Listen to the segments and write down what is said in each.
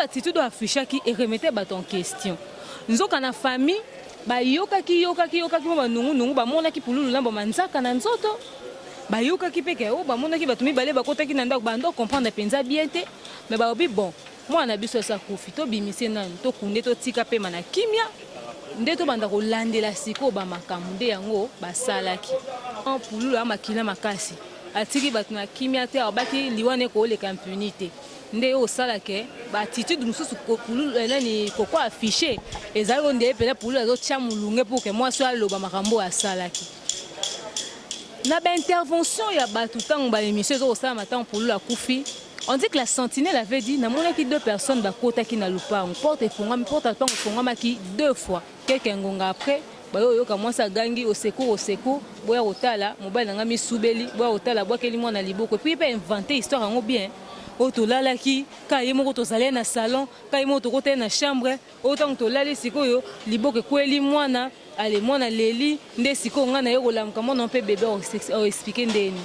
attitude affichée qui remettait en question. Nous avons une famille, yoka ki ba nungu ba mona ki pululu na ba manzaka na nzoto. Ba yoka ki peke o ba mona ki batumi bale ba kota ki na ndako ba ndo comprendre penza bien te. Mais ba obi bon, moi na biso sa kofi to bimise nani to kunde to tika pe mana kimia. Nde to banda ko landela siko ba makambu nde yango ba salaki. En pululu a makila makasi. Atiki batuna kimia te abaki liwane ko le impunité. Nde o salake ba attitude mususu ko pululu nani ko kwa affiché ezalo nde pele pululu zo chamulunge pour que moi soit loba makambo a salaki. Na ba intervention ya ba tout temps ba émission zo sala matin pululu akufi. On dit que la sentinelle avait dit na mona ki deux personnes ba kota ki na lupa on porte pas fongama ki deux fois quelqu'un ngonga après ba yo ka mwasa gangi au secours boya otala mobile nga mi subeli boya otala boya keli mwana liboko puis peut inventer histoire ngo bien otolala ki ka yemo ko tozale na salon ka yemo to kote na chambre autant to lali sikoyo liboko kweli mwana ale mwana leli nde siko nga na yo kolamka mwana pe bébé o expliquer ndeni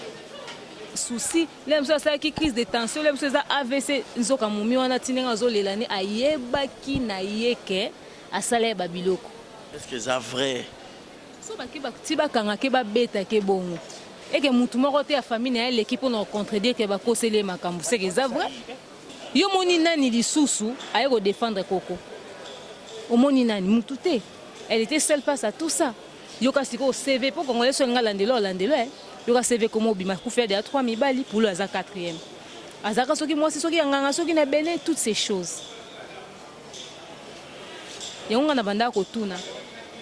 souci les gens ça qui crise de tension les gens ça AVC nzoka mumi wana tinenga zo lelani ayeba ki na yeke asala ba biloko. Est-ce que c'est vrai? So ba ki ba tiba kanga ke ba beta ke bongo et que mutu moko te ya famille na l'équipe on contredire que ba kosele makambu c'est que c'est vrai. Yo moni nani lisusu aye ko défendre koko o moni nani mutu te elle était seule face à tout ça yo kasiko CV pour congolais so ngalandelo yo ka CV comme obima ku faire de 3 mibali pour le aza 4e azaka soki moi soki nganga soki na bene toutes ces choses yonga na banda ko tuna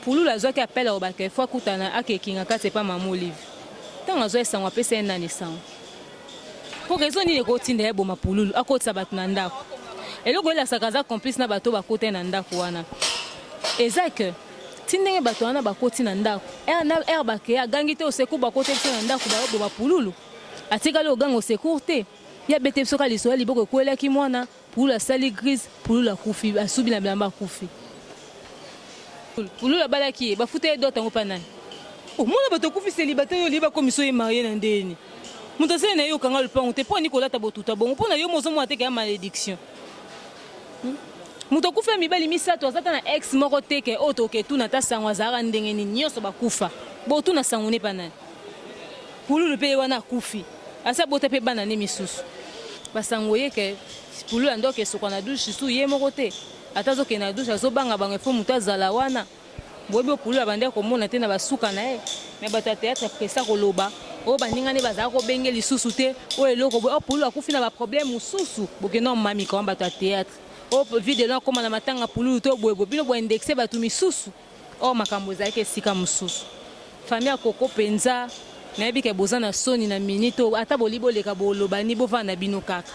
pour le azo ki appelle au bakay fois kutana akekinga ka c'est pas maman Olive tant azo esangwa pesa nani sang pour raison ni ko tinda ebo mapululu akotsa batu na ndako eloko ela sakaza complice na bato bakote na ndako wana ezake tindenge bato wana bakoti na ndako er bake agangi te oseku bakote na ndako ba bapululu atika le ogango secours te ya bete soka lisoya liboko kwela ki mwana pululu sali grise pululu akufi asubi na bilamba akufi pululu balaki ba fute dota ngopana o mwana bato kufi célibataire yo liba komiso ye marié na ndeni muto se na yo kanga le pont te po ni kolata botuta bongo pona yo mozo mo te ka malédiction. Muto kufa mibali misato azata na ex moko teke oto ke tuna ta sangwa zara ndenge ni nyoso bakufa bo tuna sangone panani pululu pe wana kufi asa bote pe bana ne misusu basangoye ke pululu andoke soko na douche su ye moko te atazo ke na douche azobanga bango fo muto azala wana bobe pululu abande ko mona te na basuka na e me bata théâtre presa ko loba o baninga ne bazaka ko bengeli susu te o eloko bo pululu akufi na ba problème susu boke no mami ko bata théâtre o vide là comme na matanga pululu to boebo bino bo indexer batu misusu o makambo za ke sika mususu famille koko penza na yebike bozana soni na minito ata bolibo leka boloba ni bovana bino kaka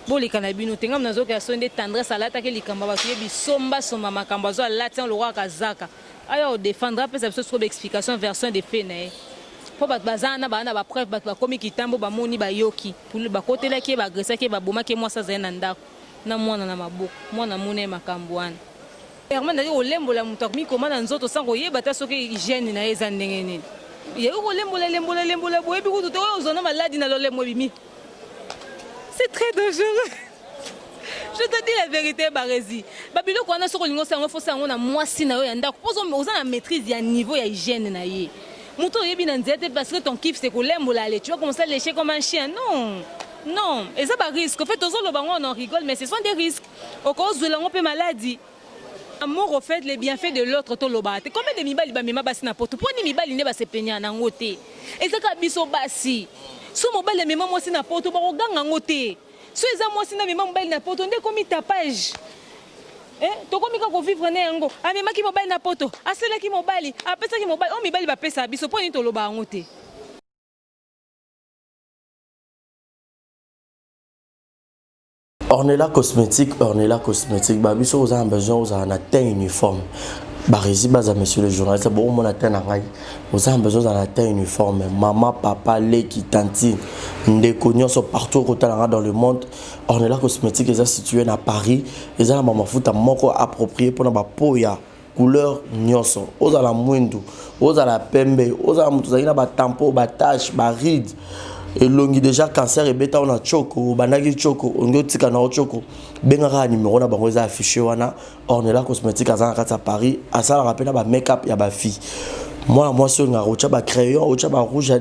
boleka na bino tenga mnazo ke sonde tendresse alata ke likamba batu yebi somba makambo zo alata le roi kazaka ayo défendre après ça soit explication version des faits na po bat bazana bana ba preuve bat ba komi kitambo ba moni ba yoki pour ba kotela ke ba agressa ke ba boma ke moi sa zena ndako na mwana na maboko mwana mune makambo wana Herman d'ailleurs olembola mutu mi komana nzoto sango yeba ta soki hygiène na eza ndenge nini ye ko lembola boyebi kutu to ozona maladi na lolembo bimi c'est très dangereux. Je te dis la vérité barezi babilo ko na soko lingo sango fo sango na mwasi na yo ya ndako pozo oza na maîtrise ya niveau ya hygiène na ye mutu yebi na nzete parce que ton kiff c'est ko lembola aller tu vas commencer à lécher comme un chien non, et ça va risque. En fait, on en rigole, mais ce sont des risques. Au cas où on peut maladie. Amour au fait les bienfaits de l'autre to lobate. Combien de mibali ba mema basi na poto? Pour ni mibali ne ba se penya na ngote. Et ça ka biso basi. So mobile mema mo si na poto ba oganga ngote. So eza mo si na mema mobile na poto nde komi tapage. To komi ka ko vivre ne yango. Amema ki mobile na poto. Asela ki mobile. Apesa ki mobile. O mibali ba pesa biso po ni to loba ngote. Ornella cosmétique, babiso aux besoin aux un teint uniforme. Barisi baza monsieur le journaliste, bon mon atteint na ngai. Aux besoin d'un teint uniforme. Maman, papa, leki, tantine, ndeko nyonso partout dans le monde. Ornella cosmétique est situé à Paris. Ils ont maman futa moko approprié pour na ba poya couleur nyonso. Aux la mwindu, aux la pembe, aux la mutuzaki na ba tampo, ba tache, ba ride. elongi déjà cancer ebeta on a choko banaki choko ongo tika na choko bengaka numéro na bango eza affiché wana Ornella cosmétique azana kata Paris asala rappela ba make-up ya ba fille moi sur nga rocha ba crayon rocha ba rouge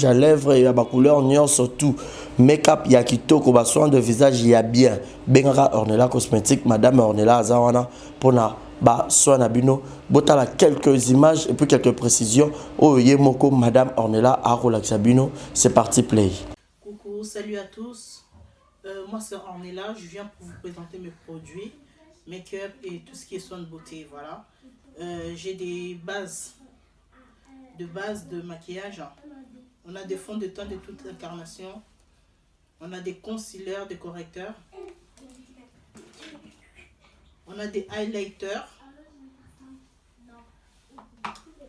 à lèvres et ba couleur nion surtout make-up ya kitoko ba soin de visage ya bien bengaka Ornella cosmétique madame Ornella azawana pona ba soin na bino botala quelques images et puis quelques précisions oh yemoko madame Ornella a relaxé bino c'est parti play. Coucou, salut à tous. Moi c'est Ornella, je viens pour vous présenter mes produits make-up et tout ce qui est soin de beauté, voilà. J'ai des bases de maquillage. On a des fonds de teint de toute incarnation. On a des concealers, des correcteurs. On a des highlighters.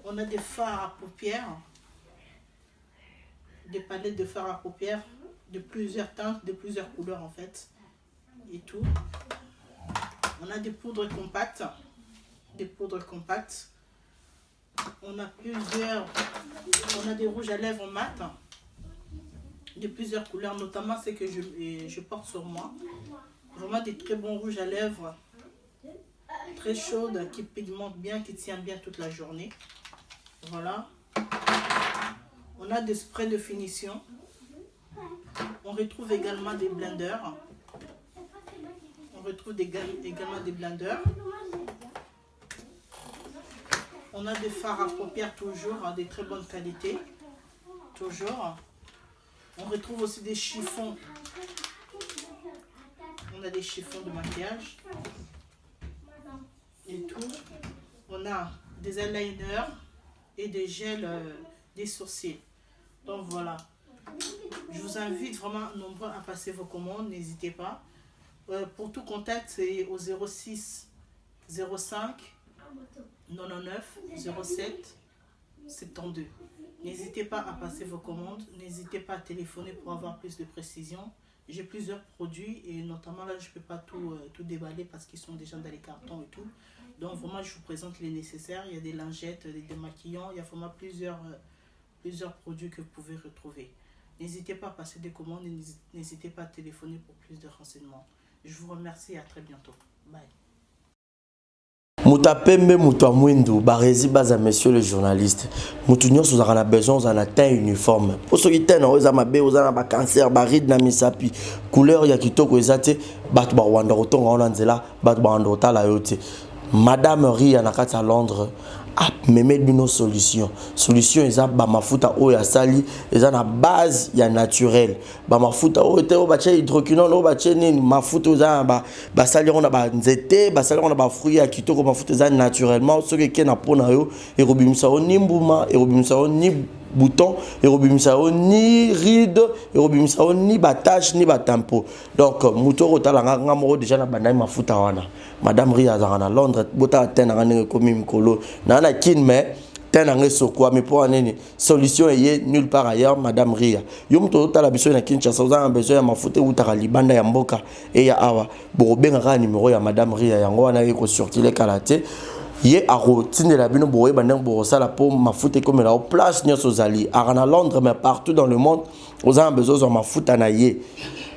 On a des fards à paupières. Des palettes de fards à paupières de plusieurs teintes, de plusieurs couleurs en fait. Et tout. On a des poudres compactes. Des poudres compactes. On a des rouges à lèvres mat. De plusieurs couleurs, notamment ceux que je porte sur moi. Vraiment des très bons rouges à lèvres. Très chaude, qui pigmente bien, qui tient bien toute la journée. Voilà. On a des sprays de finition. On retrouve également des blenders. On a des fards à paupières toujours, des très bonne qualité. Toujours. On retrouve aussi des chiffons. On a des chiffons de maquillage. Et tout. On a des eyeliners et des gels des sourcils. Donc voilà. Je vous invite vraiment nombreux à passer vos commandes. N'hésitez pas. Pour tout contact, c'est au 06 05 99 07 72. N'hésitez pas à passer vos commandes. N'hésitez pas à téléphoner pour avoir plus de précision. J'ai plusieurs produits et notamment là, je ne peux pas tout déballer parce qu'ils sont déjà dans les cartons et tout. Donc vraiment, je vous présente les nécessaires. Il y a des lingettes, des démaquillants. Il y a vraiment plusieurs produits que vous pouvez retrouver. N'hésitez pas à passer des commandes et n'hésitez pas à téléphoner pour plus de renseignements. Je vous remercie et à très bientôt. Bye. Moutapembe Moutouamwindu, Barési Baza, monsieur le journaliste. Moutounion sous a besoin d'un atteint uniforme. Pour ceux qui tiennent, aux amabe, aux anaba cancer, baride na misapi, couleur yakitoko ezate, batba wanda otonga olanzela, batba wanda otala yote. Madame Ria nakati à Londres. Ah, mais une solution. Solution, ils ont mafuta o ya sali, ils ont la base ya naturel. Mafuta o te o bache hydroquinone o bache ni mafuta o za ba sali on a ba nzete, ba sali on a ba fruits ya kitoko mafuta za naturellement ce que ken apona yo et robimisa o ni mbuma et robimisa o ni bouton et robimisa o ni ride et robimisa o ni batache ni batampo. Donc mutoro talanga ngamo déjà na banai mafuta wana. Madame Ria à Londres, bota tenanga komi mkolo. Na kin mais tenanga sokwa mais pour anene solution est nulle part ailleurs madame Ria. Yom to ta la besoin na Kinshasa za besoin ya mafuta utaka libanda ya mboka et ya awa. Borobenga ka numéro ya madame Ria yango wana eko sortile kalate. Ye aro tinde la bino boye bandang borosala po mafuta comme la place nyoso zali. À Londres mais partout dans le monde, aux a besoin de mafuta na ye.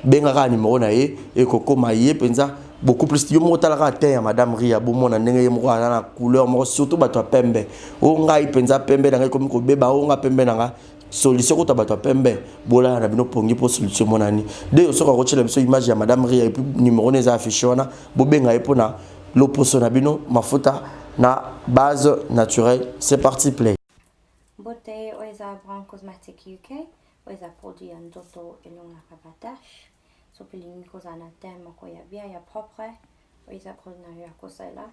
Benga ka numéro na ye et koko ma ye penza beaucoup plus yo mo talaka te ya madame Ria bomo na ndenge yemo kana na couleur mo surtout bato pembe o ngai penza pembe na ngai komi ko beba o nga pembe na nga solution ko ta bato pembe bola na bino pongi po solution monani de yo soka ko chela biso image ya madame Ria et puis numéro neza affiché wana bobenga e pona loposo na bino mafuta na base naturelle. C'est parti play. Beauté oisa Brand Cosmetic UK oisa produit en doto et longa rabatache. So piling ko sana tema ko ya bia ya propre oisa produit ya ko sala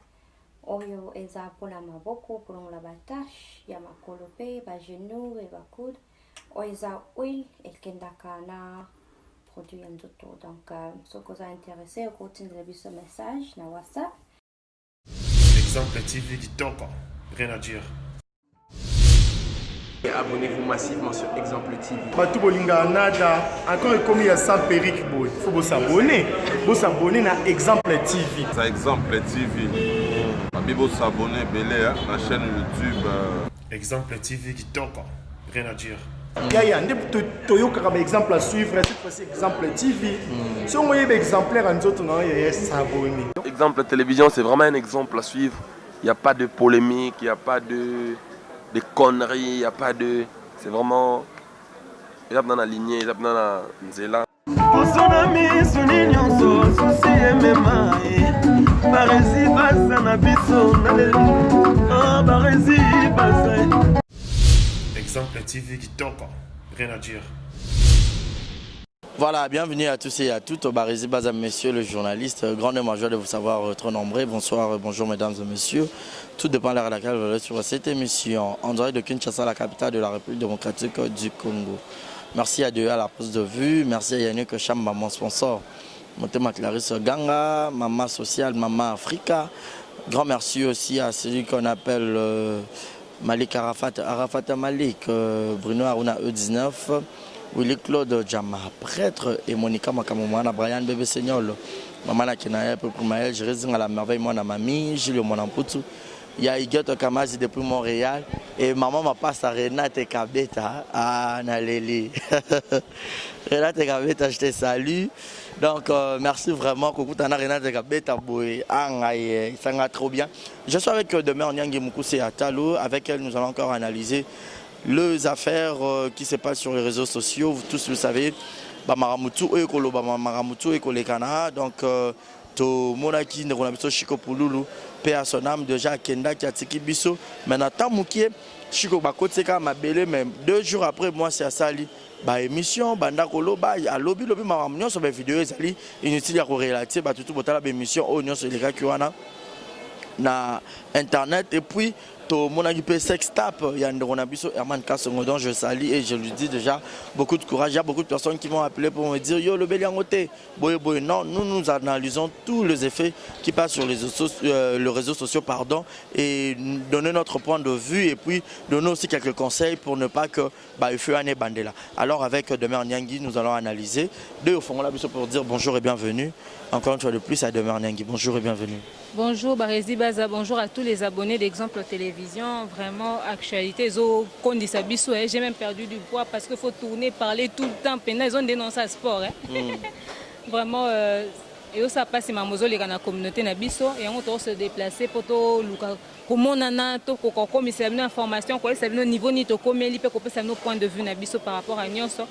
oyo eza pola maboko pour la batache ya makolope ba genou et ba coude oisa oil et kendaka na produit en doto. Donc so ko za intéressé ko tindre biso message na WhatsApp. Exemple TV Kitoko, rien à dire. Abonnez-vous massivement sur Exemple TV. Batou Bolinga Nada, encore commis à sans périque boy. Faut vous s'abonner. Vous s'abonner à Exemple TV. C'est Exemple TV. Vous s'abonner à la chaîne YouTube. Exemple TV Kitoko, rien à dire. Yaya, toyokaka ba exemple à suivre, cette fois-ci exemple TV. Si on voyait exemplaire en autres, non, il y a s'abonner. Exemple télévision, c'est vraiment un exemple à suivre. Il n'y a pas de polémique, il n'y a pas de conneries, il n'y a pas de... C'est vraiment... Il y a dans la lignée, il y a dans la nzela. Exemple TV Kitoko. Rien à dire. Voilà, bienvenue à tous et à toutes au Barési Bazam, monsieur le journaliste. Grandement joie de vous savoir trop nombreux. Bonsoir, bonjour mesdames et messieurs. Tout dépend de l'heure à laquelle vous êtes sur cette émission. En direct de Kinshasa, la capitale de la République démocratique du Congo. Merci à Dieu à la pose de vue. Merci à Yannick Chamba, mon sponsor. Montema Clarisse Ganga, Maman Sociale, Maman Africa. Grand merci aussi à celui qu'on appelle Malik Arafat Malik, Bruno Aruna E19. Willy Claude Djama, prêtre, et Monica Makamouana, Brian Bébé Seigneur, Maman Nakinaya, pour Maël, je réside à la merveille, moi, mamie, Gilles Monamputu. Il y a Iguette Kamazi depuis Montréal, et maman m'a passé à Renate Kabeta, à Naleli. Renate Kabeta, je te salue. Donc, merci vraiment, Coucou Tana Renate Kabeta, ça va trop bien. Je suis avec demain Nyangi Moukousé à Talo, avec elle, nous allons encore analyser les affaires qui se passent sur les réseaux sociaux. Vous tous le savez, Bamaramutu ekolo Bamaramutu ekolekana. Donc to monaki ne konabiso Chiko Pululu paix à son âme déjà Kenda qui a tiki biso. Maintenant tamukie Chiko bakoteka mabele même 2 jours après moi c'est à Sali ba émission banda kolo ba ya lobby maramunyo sur ba vidéo ezali inutile ya corrélater ba tout botala ba émission onyo sur les gars qui wana na internet et puis to mon occupé sextape Yanderonabiso Herman Kassongo dont je salue et je lui dis déjà beaucoup de courage. Il y a beaucoup de personnes qui m'ont appelé pour me dire yo le Béliangoté boy boy. Non, nous analysons tous les effets qui passent sur les réseaux sociaux pardon, et donner notre point de vue et puis donner aussi quelques conseils pour ne pas que il fut année bandela. Alors avec Demer Nyangi nous allons analyser deux au fond là pour dire bonjour et bienvenue encore une fois de plus à Demer Nyangi. Bonjour et bienvenue. Bonjour Barési Baza, bonjour à tous les abonnés d'Exemple Télévision. Vraiment, actualité, j'ai même perdu du poids parce qu'il faut tourner, parler tout le temps. Ils ont dénoncé le sport. Vraiment, et ça passe ma mozo les dans la communauté nabiso et on doit se déplacer pour tout comment nana to comme c'est une information quoi c'est le niveau ni to comme il peut couper nos points de vue nabiso par rapport à nyonso.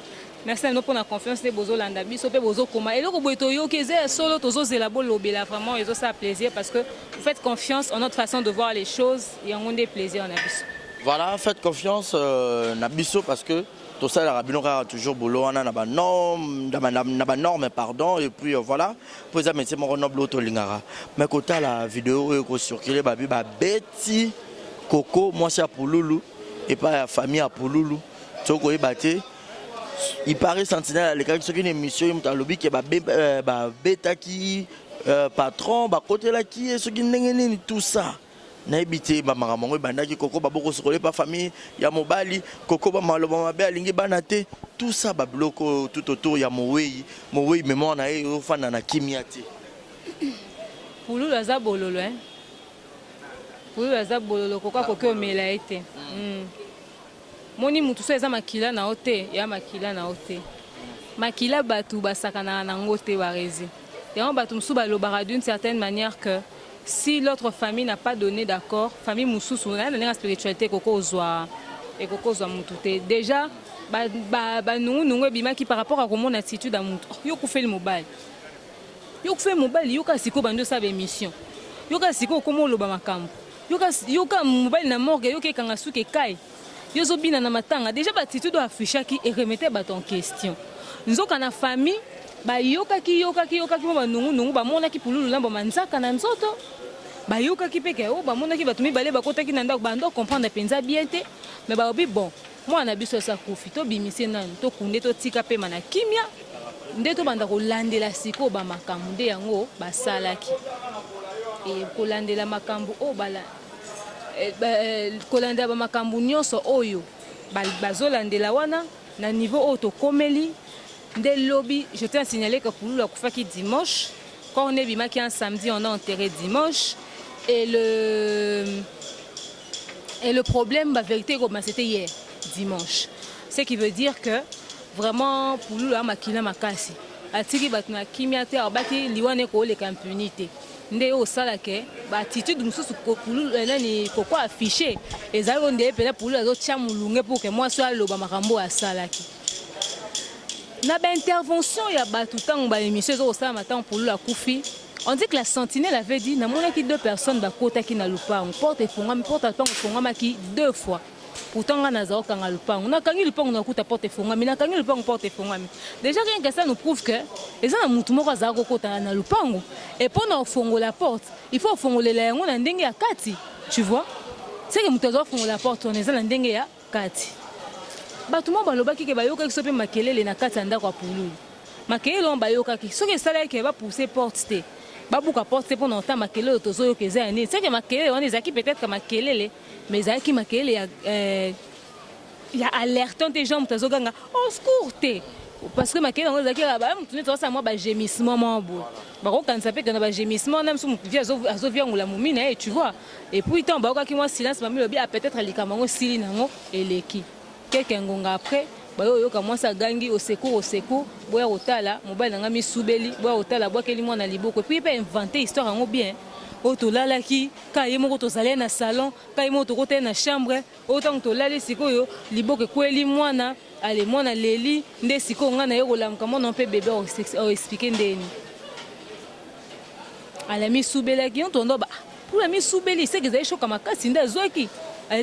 Merci à nous pour la confiance des bozo landa biso pe bozo koma et le boito yo keze solo tozo zelabo lobela vraiment ils ont ça plaisir parce que vous faites confiance en notre façon de voir les choses et on a des plaisirs nabiso. Voilà, faites confiance nabiso parce que tout ça la rabinora toujours boulot on a ba norme pardon et puis voilà pour ça métier mon noble to lingara mais côté la vidéo ko circuler ba beti coco moi c'est à Pululu et pas la famille à Pululu toko ebaté il paraît sentinelle les gars qui sont une émission il m'a lobby qui ba beta qui patron ba côté là qui est ce qui n'engeni tout ça naibité ba maramongo bandaki koko ba boko sokole pa famille ya mobali koko ba maloba mabe alingi banate tout ça ba bloko tout autour ya moweyi mémoire na e ofana na kimiati Pululu aza bololo hein Pululu aza bololo koka koke omela ete moni mutu so eza makila na ote ya makila na ote makila batu basakana na ngote barezi ya batu musu ba lobara d'une certaine manière que si l'autre famille n'a pas donné d'accord, famille Moussous, on a donné la spiritualité koko zwa et koko zwa mutute. Déjà, nous bima qui par rapport à comment on attitude à mutu. Yo ku fait le mobile. Yo ku fait mobile, yo ka siko bando sa émission. Yo ka siko comment lo ba makambo. Yo ka mobile na morgue, yo ke kanga suke kai. Yo zo bina na matanga. Déjà attitude afficher qui et remettre ba ton question. Nous ka na famille yoka ki ba nungu ba mona ki Pululu lambo manzaka na nzoto ba yoka ki peke o ba mona ki batumi bale ba kota ki na ndako ba ndo comprendre penza bien te mais ba obi bon moi na biso sa kofi to bimise nan to kunde to tika pe mana kimia nde to banda ko landela siko ba makambu nde yango ba salaki e ko landela makambu o bala ko landela ba makambu nyonso oyo bazolandela wana na niveau o to komeli. Dès le lobby, je tiens à signaler que pour nous, la Koufaki dimanche, quand on est bimaki un samedi, on a enterré dimanche. Et le problème, la vérité, c'était hier, dimanche. Ce qui veut dire que vraiment Pululu a makila makasi. Atiki batuna kimiate abaki liwane ko le impunité. Nde o sala ke ba attitude mususu ko Pululu nani koko affiché ezalo nde pela Pululu azo tia mulunge pour que moi soit loba makambo ya salaki. Na ba intervention ya batu tango ba émission zo sala matin Pululu akufi. On dit que la sentinelle avait dit na mona ki deux personnes ba kota ki na lupango porte fongama ki 2 fois. Pourtant on a zao kanga lupango na kangi lupango na kuta porte fongami na kangi lupango porte fongami. Déjà rien que ça nous prouve que les ana mutu moko za ko kota na lupango et pour na fongo la porte il faut fongoler la yango na ndenge ya kati, tu vois. C'est que mutu za fongo la porte on est na ndenge ya kati. Batu mo balobaki ke bayoka kisope makelele na kati anda kwa Pululu. Makelele on bayoka ki soki sala ke ba pousser porte te. Babuka porte pour n'entendre makelele tozo que za ni. C'est que makelele on est qui peut-être que makelele mais ça qui makelele il y a alertant des gens tozo ganga au secours te. Parce que makelele on est qui là-bas mutu ne toza moi ba gémissement mambo. Ba ko kan sape que na ba gémissement na msu via azo via ngula mumina et tu vois. Et puis tant ba ko ki moi silence mami lobi a peut-être likamango sili nango eleki. Quelqu'un ngonga après bayo yoka mwasa gangi au secours boya otala mobile nanga misubeli boya otala boya keli mwana liboko puis peut inventer histoire ngo bien otolala ki ka yemo ko tozale na salon ka yemo to kote na chambre autant to lali sikoyo liboko kweli mwana ale mwana leli nde siko ngana yo kolamka mwana mpe bébé o expliquer ndeni ala misubeli ki on tondo ba pour la misubeli c'est que za choka makasi nda zoki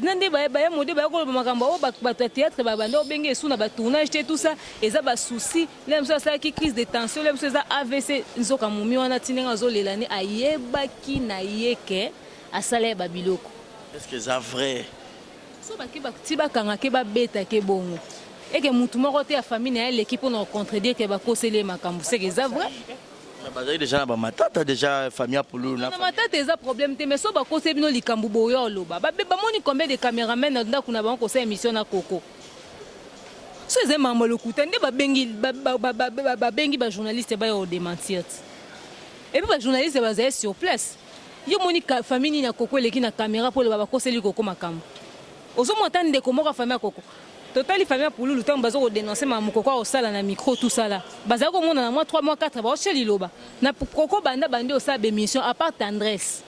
nande ba mode ba ko makambo o ba théâtre ba bando benge suna ba tournage tout ça eza ba souci lem so ça qui crise de tension lem so ça AVC nzoka mumi wana tinenga zo lelani ayeba ki na yeke asala ba biloko est-ce que c'est vrai so ba ki ba tiba kanga ke ba beta ke bongo et que mutu moko te ya famille na l'équipe on contredire que ba kosele makambo c'est que c'est vrai. Mais déjà na matata déjà famille à Pululu na matata eza problème te mais so ba kose bino likambu boyo loba ba moni combien de caméramen na ndako na bango kosa émission na koko so eza mambo lokuta nde ba bengi ba journaliste ba yo démentir et puis ba journaliste ba za sur place yo moni famille na koko eleki na caméra pour le ba koseli koko makambo ozo motande ko moko famille koko Total famille Pululu tant bazo dénoncer mamukoko au sala na micro tout ça là. Baza ko mona na moi 3 mois 4 ba chez liloba. Na koko banda bande au sa émission à part tendresse.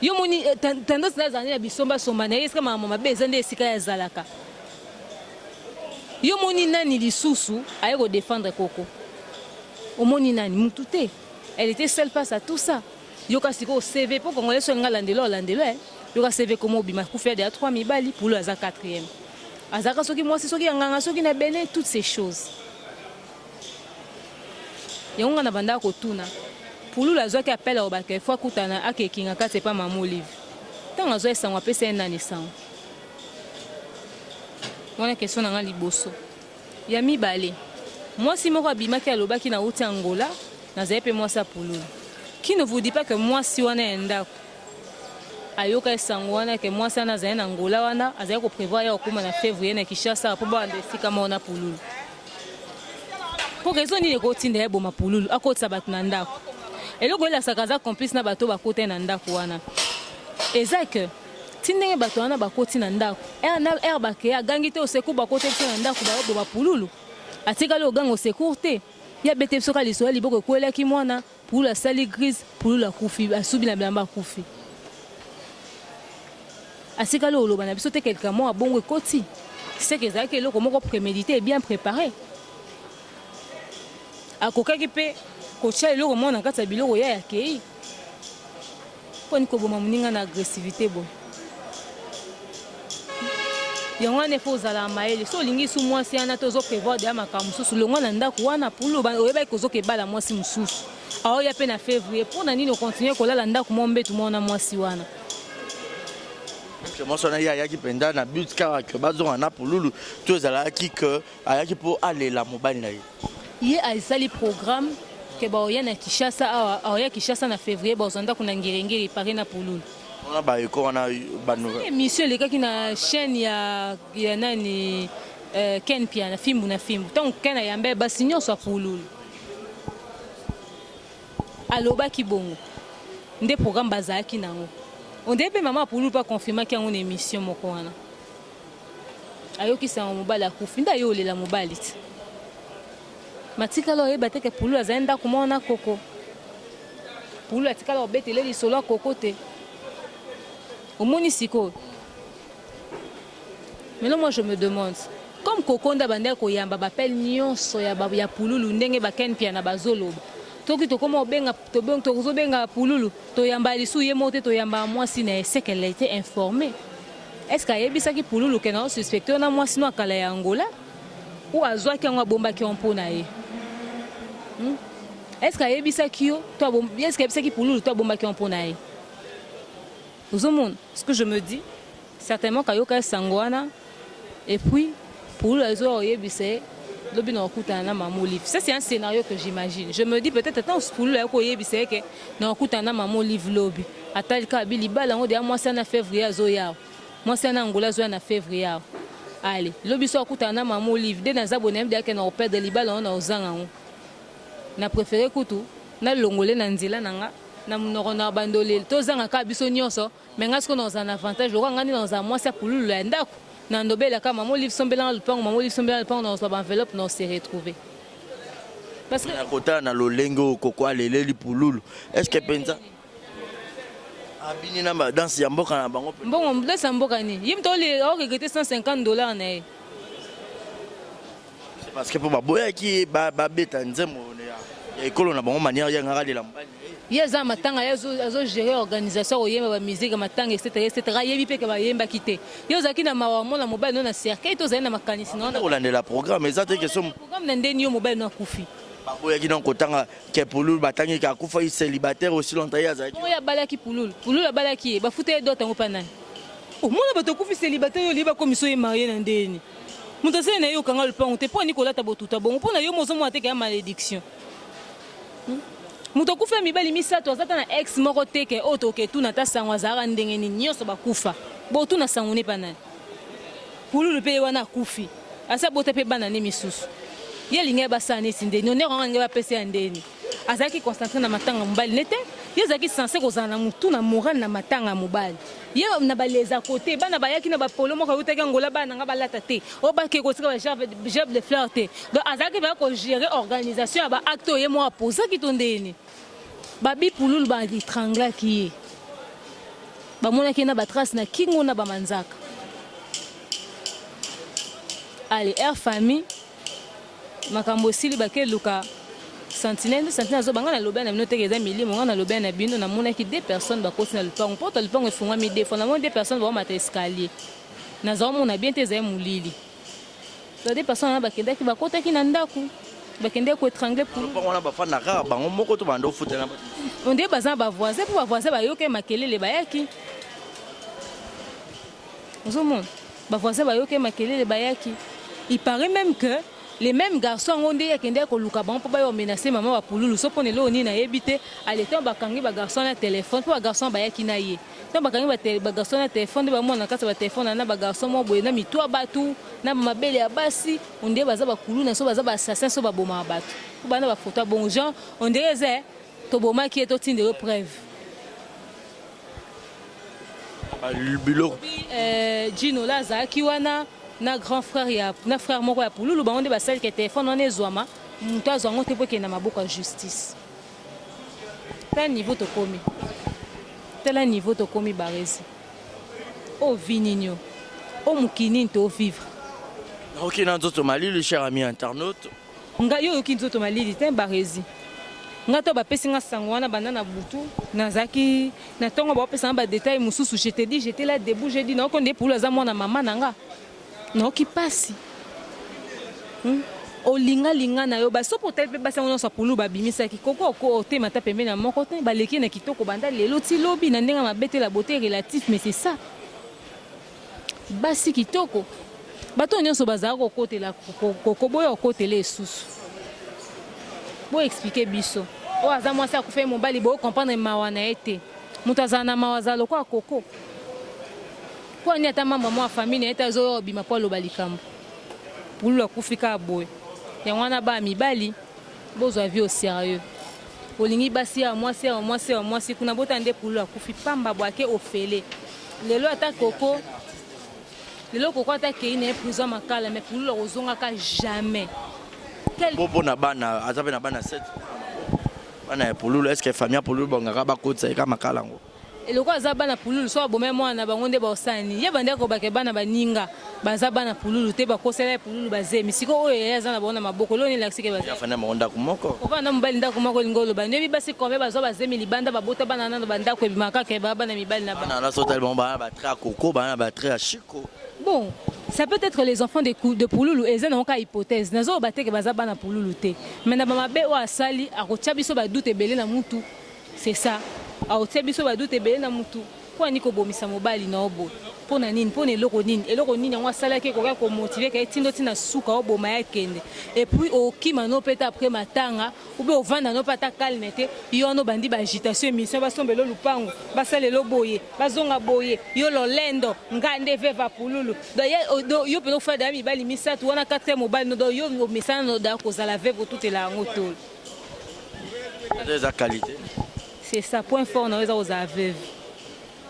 Yo moni tendresse na zani ya bisomba somba na eska mama bezande esika ya zalaka. Yo moni nani lisusu aye ko défendre koko. O moni nani mutute. Elle était seule face à tout ça. Yo ka siko CV pour congolais so ngalandelo landelo. Yo ka CV comme obima ku faire de 3000 bali pour le 4e. Azaka soki mwasi soki nganga soki na bene toutes ces choses. Yonga na banda ko tuna. Pululu azoki appel au bake fois kutana akekinga kate pa mamu live. Tant azo esangwa pesa nani sang. Wana question na liboso. Ya mibale. Mwasi moko abimaki alobaki na uti Angola na zepe mwasi Pululu. Qui ne vous dit pas que mwasi wana endako ayoka esango wana ke mwasi ana zaye na Angola wana azali ko prévoir ya okuma na février na Kinshasa po ba ndesika mona Pululu. Pour raison ni ko tinda ya boma Pululu akotsa batu na ndako. Eloko ela sakaza complice na bato bakote na ndako wana. Ezake tindenge bato wana bakoti na ndako. Er bake agangi te oseku bakote na ndako ba boma Pululu. Atika lo gango secourte. Ya bete soka lisoya liboko kwela ki mwana pour la sali grise pour la kufi asubi na blamba kufi. Asika lo loba na biso te quelqu'un mo abongo ekoti. C'est que ça que lo komoko prémédité et bien préparé. Akokaki pe ko cha lo mo na kata biloko ya yakei. Poni ko boma muninga na agressivité bo. Yango ne faut zala maele so lingi su mwasi ana tozo prévoir de makambo susu longo na ndako wana pulo ba oyeba ikozo ke bala mwasi mususu. Aho ya pe na février pour na nini continuer ko la ndako mombe tout mona mwasi wana. Moi son ya ki penda na but ka ke bazo na Pululu to zala ki que ayaki pour aller la mobile na ye alisali programme ke ba oya na Kinshasa awa Kinshasa na février ba zonda kuna ngirengiri pare na Pululu. On ba ko wana ba nouvelle émission le kaki na chaîne ya nani Ken Pia na fimbu tant Ken yambe basinyo so Pululu aloba ki bongo nde programme bazaki nango on debe maman Pululu pas confirmer qu'il y a une émission moko wana ayokisanga mobali akufi nde ayolela mobali ti matikala oyeba te ke pululu azali ndako moko na koko pululu atikala obetele lisolo ya koko te omoni sikoyo. Maintenant moi je me demande comme koko nda bandeki koyamba bapele nyonso ya pululu ndenge bakeni pia na bazoloba toki tokoma tozobenga pululu toyamba lisu ye moko te toyamba mwasi na c'est qu'elle a été informée. Est-ce qu'ayebisaki pululu ke na osuspecte na mwasi no akala ya Angola ou azwaki yango abombaki yo mpo na ye? Est-ce qu'ayebisaki yo est-ce qu'ayebisaki pululu to abombaki yo mpo na ye? Ozomona ce que je me dis certainement kayoka sango wana et puis pululu azo oyebise lobi na okutana na mama Olive. Ça c'est un scénario que j'imagine. Je me dis peut-être tant pululu ayoko oyebise ke na okutana na mama Olive lobi atalika bili bala ngo de mwasi na février azo yawo mwasi na Angola azo na février. Allez lobi so okutana na mama Olive de na zabone mbi yake na operdre libala na ozanga ngo na préféré kutu na longole na nzela nanga na munoko na bandoleli tozanga ka biso nyonso mais ngasko na un avantage lokwa ngani na za mwasi pululu ya ndako na ndobela ka mama Olive sombela lupango mama Olive sombela lupango na so ba enveloppe na se retrouver parce que na kota na lolengo koko aleleli pululu est-ce que penza abini na danse ya mboka na bango bon danse ya mboka ni yimto le o regretter $150 na ye c'est parce que pour baboya ki ba beta nzemo ya ekolo na bango manière ya ngaka de la mbani yeza matanga yazo gérer organisation oyemba ba musique matanga etc yebi pe ke ba yemba kité yozaki na mawamo na mobile no na cercle to zali na makanisi no na olandela programme ezate question programme na ndeni yo mobile no kufi baboya ki na kotanga ke pululu batangi ka kufa i célibataire aussi longtemps yazaki oya balaki pululu balaki ba fute do tango panani o mona bato kufi célibataire yo liba komiso ye marié na ndeni muto se na yo kanga le pont te po Nicolas tabotuta bon po na yo mozo mo ateka malédiction muto kufa mibali misato azata na ex moko teke oto ke tuna ta sangwa zara ndenge ni nyonso bakufa bo tuna sangune panani pululu pe wana kufi asa bote pe bana ne misusu ye linga basane sindeni onero nganga ba pese ndeni azaki concentré na matanga mobali nete ye azaki censé kozana mutu na moral na matanga mobali ye na baleza côté bana bayaki na ba polo moko utaki Angola bana nga balata te o ba ke kotika ba chef de fleur te donc azaki ba ko gérer organisation ba acte ye mo aposa ki tondeni babi pululu ba litrangla ki ba mona ki na ba trace na kingo na ba manzaka. Allez air famille makambo sili bake luka sentinelle azo banga na lobena mino teke za milimo nga na lobena bino na mona ki deux personnes ba kosi na lupango poto lupango efungwa mi deux fois na mona deux personnes ba mata escalier na za mona bien te za mulili so deux personnes na bakenda ki bakota ki na ndaku bakende ko étrangler pour lupango na bafana ka bango moko to bando futa na on dit bazan ba voisin pour ba voisin ba yoke makelele bayaki ozomon ba voisin ba yoke makelele bayaki il paraît même que les mêmes garçons ont dit que ko luka ban po ba yo menacer maman ba pululu so pone lo ni na yebite ale temps ba kangi ba garçon na téléphone po ba garçon ba yaki na ye temps ba kangi ba garçon na téléphone ba mona kasa ba téléphone na ba garçon mo boye na mitwa batu na mabele ya basi on dit baza ba kulu na so baza ba assassin so ba boma batu po ba na ba photo bon gens on dirait to boma qui est au tinde preuve biloko Gino Laza ki wana na grand frère ya na frère moko ya pululu bango ba sel ke téléphone on ezwama mutu azwango te poke na maboko ya justice tel niveau to komi barezi o vininyo o mukini to vivre OK na nzoto malili cher ami internaute nga yo ki nzoto malili te barezi nga to ba pesi nga sango wana banda na butu nazaki na tongo ba pesa ba détail mususu je te dis j'étais là debout j'ai dit non qu'on est pour les amants na maman nanga non qui passe olinga linga na yo ba so peut-être pe basa on so pulu ba bimisa ki koko ko te mata pembe na moko te ba leki na kitoko banda lelo ti lobi na ndenga mabete la beauté relative mais c'est ça basi kitoko bato nyonso bazaka ko kote la koko boyo kote le susu bo expliquer biso o aza mwasi akufa mobali bo comprendre mawana ete mutazana mawazalo kwa koko kwa ni ata mama mwa famille na eta zo bima po lo balikambo pulu akufika boye ya wana ba mibali bozo avi au sérieux olingi basi ya mwasi kuna bota nde pulu akufi pamba bwake ofele lelo ata koko lelo kokwa ta kei na prison makala mais pululu ozongaka jamais. Bobo na bana azabe na bana 7 bana ya pululu est-ce que famille pululu bongaka bakotsa eka makala ngo eloko aza bana pululu so abome mwana bango nde baosani ye bande kobake bana baninga baza bana pululu te bakosela pululu bazemi siko oyo ye aza na bango na maboko loni laksike bazemi afana monda kumoko kopana mobali ndako moko lingolo bandebi basi kombe bazo bazemi libanda babota bana nano bandako ebimaka ke bana mibali na bana na sotel bon bana ba très koko bana ba très chiko. Bon, ça peut être les enfants de Pouloulou, et c'est une hypothèse. Nous avons battu que Bazaba na Pouloulou. Mais na mamabe ou asali, a rotiabiso ba doute belé na mutu. C'est ça. A rotiabiso ba doute belé na mutu. Pour niko bomisa mobali na obo. Pour na nini, pour ne loko nini. Et loko nini on sala ke koka ko motiver ke tindo tina suka obo ma yakende. Et puis au kimano peta après matanga, ou be au vanda no pata calmete, yo no bandi ba agitation mission ba sombelo lupango, ba sale lo boye, ba zonga boye, yo lo lendo, ngande veva pululu. Do yo peno fa dami bali misatu wana 4e mobile no do yo misana no da ko zala veva tout est la ngotol. Des qualité. C'est ça point fort na aux avev.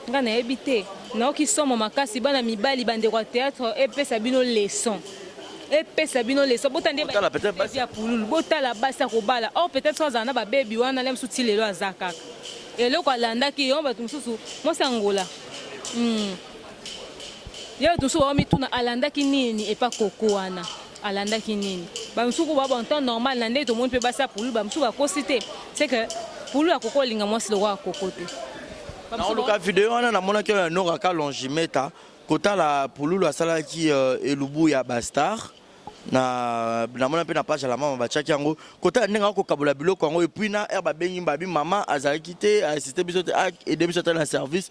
Ngana ebité. Na ki somo makasi bana mibali bande kwa théâtre et pesa bino leçon. Et pesa bino leçon botande ba peut-être ya pululu botala basa ko bala. Oh peut-être ça na ba baby wana lem suti lelo azaka. Et loko alanda ki yo batu mususu mo sangola. Ya tu so mi tuna alanda ki nini et pas koko wana. Alanda ki nini. Ba musuku ba bon temps normal na ndé to monde peut basa pululu ba musuku ko cité. C'est que pululu akoko linga mo si le roi kokote. Na luka vidéo wana na mona ke no raka longimeta kota la pululu asala ki elubu ya bastar na mona pe na page la mama bachaki yango kota ndinga ko kabola biloko yango et puis na herba bengi babi mama azalaki te assisté biso te et demi so na service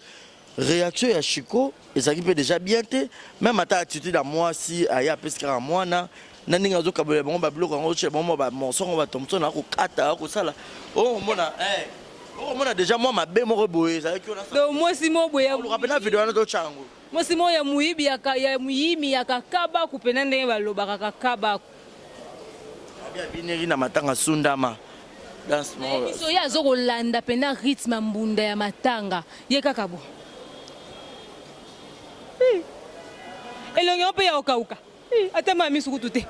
réaction ya Chiko ezaki pe déjà bien te même ata attitude à moi si aya peska mwana na ndinga zo kabola bango babiloko yango che bon ba monsongo ba tomso na ko kata ko sala oh mona oh mona déjà moi ma be mo reboye ça que donc moi si mo boya lu rapena vidéo na to chango moi si mo ya muibi ya muimi ya kakaba kupena ndenge balobaka kakaba abia bineri na matanga sundama dans mo so ya zo kolanda pena rythme mbunda ya matanga ye kakabo elongi on peut ya okauka ata mami sukutu te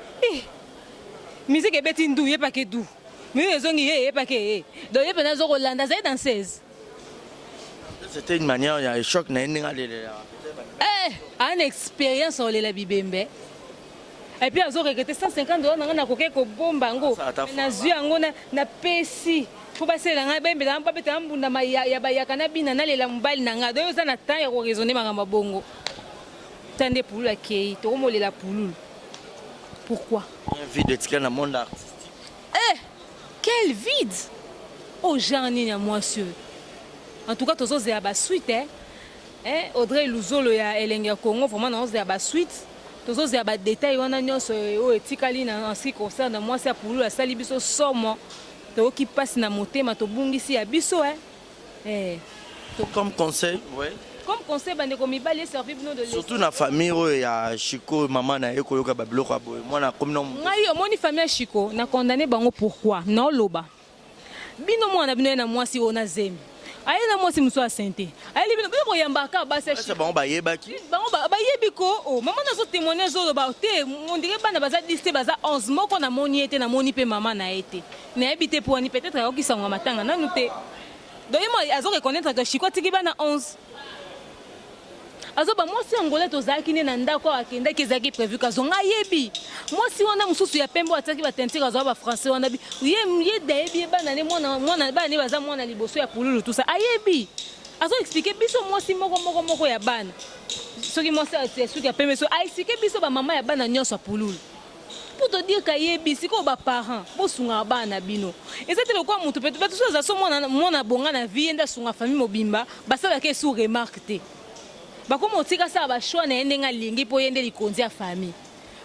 musique ebeti ndu ye paquet du mais ils ont dit pas que donc il pendant zoro landa c'est danseuse. C'était une manière il y a un choc na ndinga une expérience on la bibembe et puis azo regretter $150 na koke ko bomba ngo na zui ngo na pesi faut passer la ngabembe na pa beta mbunda ya bayaka na bina na lela mbali na nga donc ça na temps ya ko raisonner mangamba bongo tande pour la kei to mo lela pululu pourquoi vie de tika na monde artistique. Quel vide! Oh, j'en ai à moi sûr. En tout cas, tous os à suite, Audrey Luzolo ya Elenga Congo, vraiment on à la suite. Tous os à détail, on a nyos au etikali en ce qui concerne moi c'est pour la salibiso somo. To qui passe na moté ma to bungi si abiso Comme conseil, ouais. Comme conseil bande komi bali servir nous de surtout na famille ya Chiko maman na eko yoka babiloko aboy moi na comme non ngayo moni famille Chiko na condamné bango pourquoi non loba bino mwana bino na mwasi ona zemi aye na mwasi muso asente aye bino bino yambaka basa c'est bon ba yebaki bango ba yebiko oh maman na zo témoigner zo ba te on dirait bana baza 10 te baza 11 moko na moni ete na moni pe maman na ete na ebité pour ani peut-être ayoki sanga matanga na nuté donc moi azo reconnaître que Chiko tiki bana 11 azoba mwasi angolais tozalaki ne na ndako akendaki ezalaki prévu kazonga yebi mwasi wana mususu ya pembe ataki batentire azoba ba français wana bi ye dayebi bana ne mwana bana ne baza mwana liboso ya pululu tout ça ayebi azo expliquer biso mwasi moko ya bana soki mwasi asuki ya pembe so a expliquer biso ba mama ya bana nyonso ya pululu pour te dire kayebi siko ba parents bosunga bana bino ezate lokwa mutu peut-être so za so mwana bonga na vie nda sunga famille mobimba basala ke sous remarque te bakoma otika sa ba choix na ndenga lingi po yende likonzi ya famille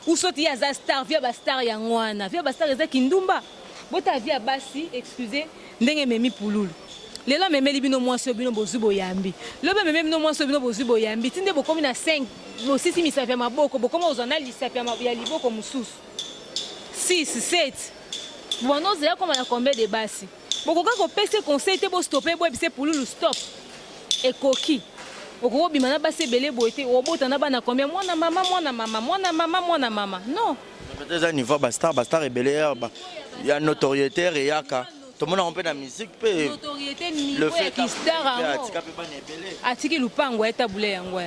usoti ya za star via ba star ya ngwana via ba star eza kindumba bota via basi excusez ndenge memi pululu lelo memeli bino mwasi bino bozubo yambi lobe memeli bino mwasi bino bozubo yambi tinde bokomi na 5 bo 6 misafia maboko bokoma ozana lisafia ya liboko mususu 6 7 bonoze ya koma na combien de basi bokoka ko pese conseil te bo stopper bo ebise pululu stop ekoki okobima na basi ebele boye te obota na bana combien mwana mama non peut-être un niveau bastar ebele il y a notoriété yaka tout le monde a un peu de musique pe notoriété niveau ya kistar atiki lupango etabule yango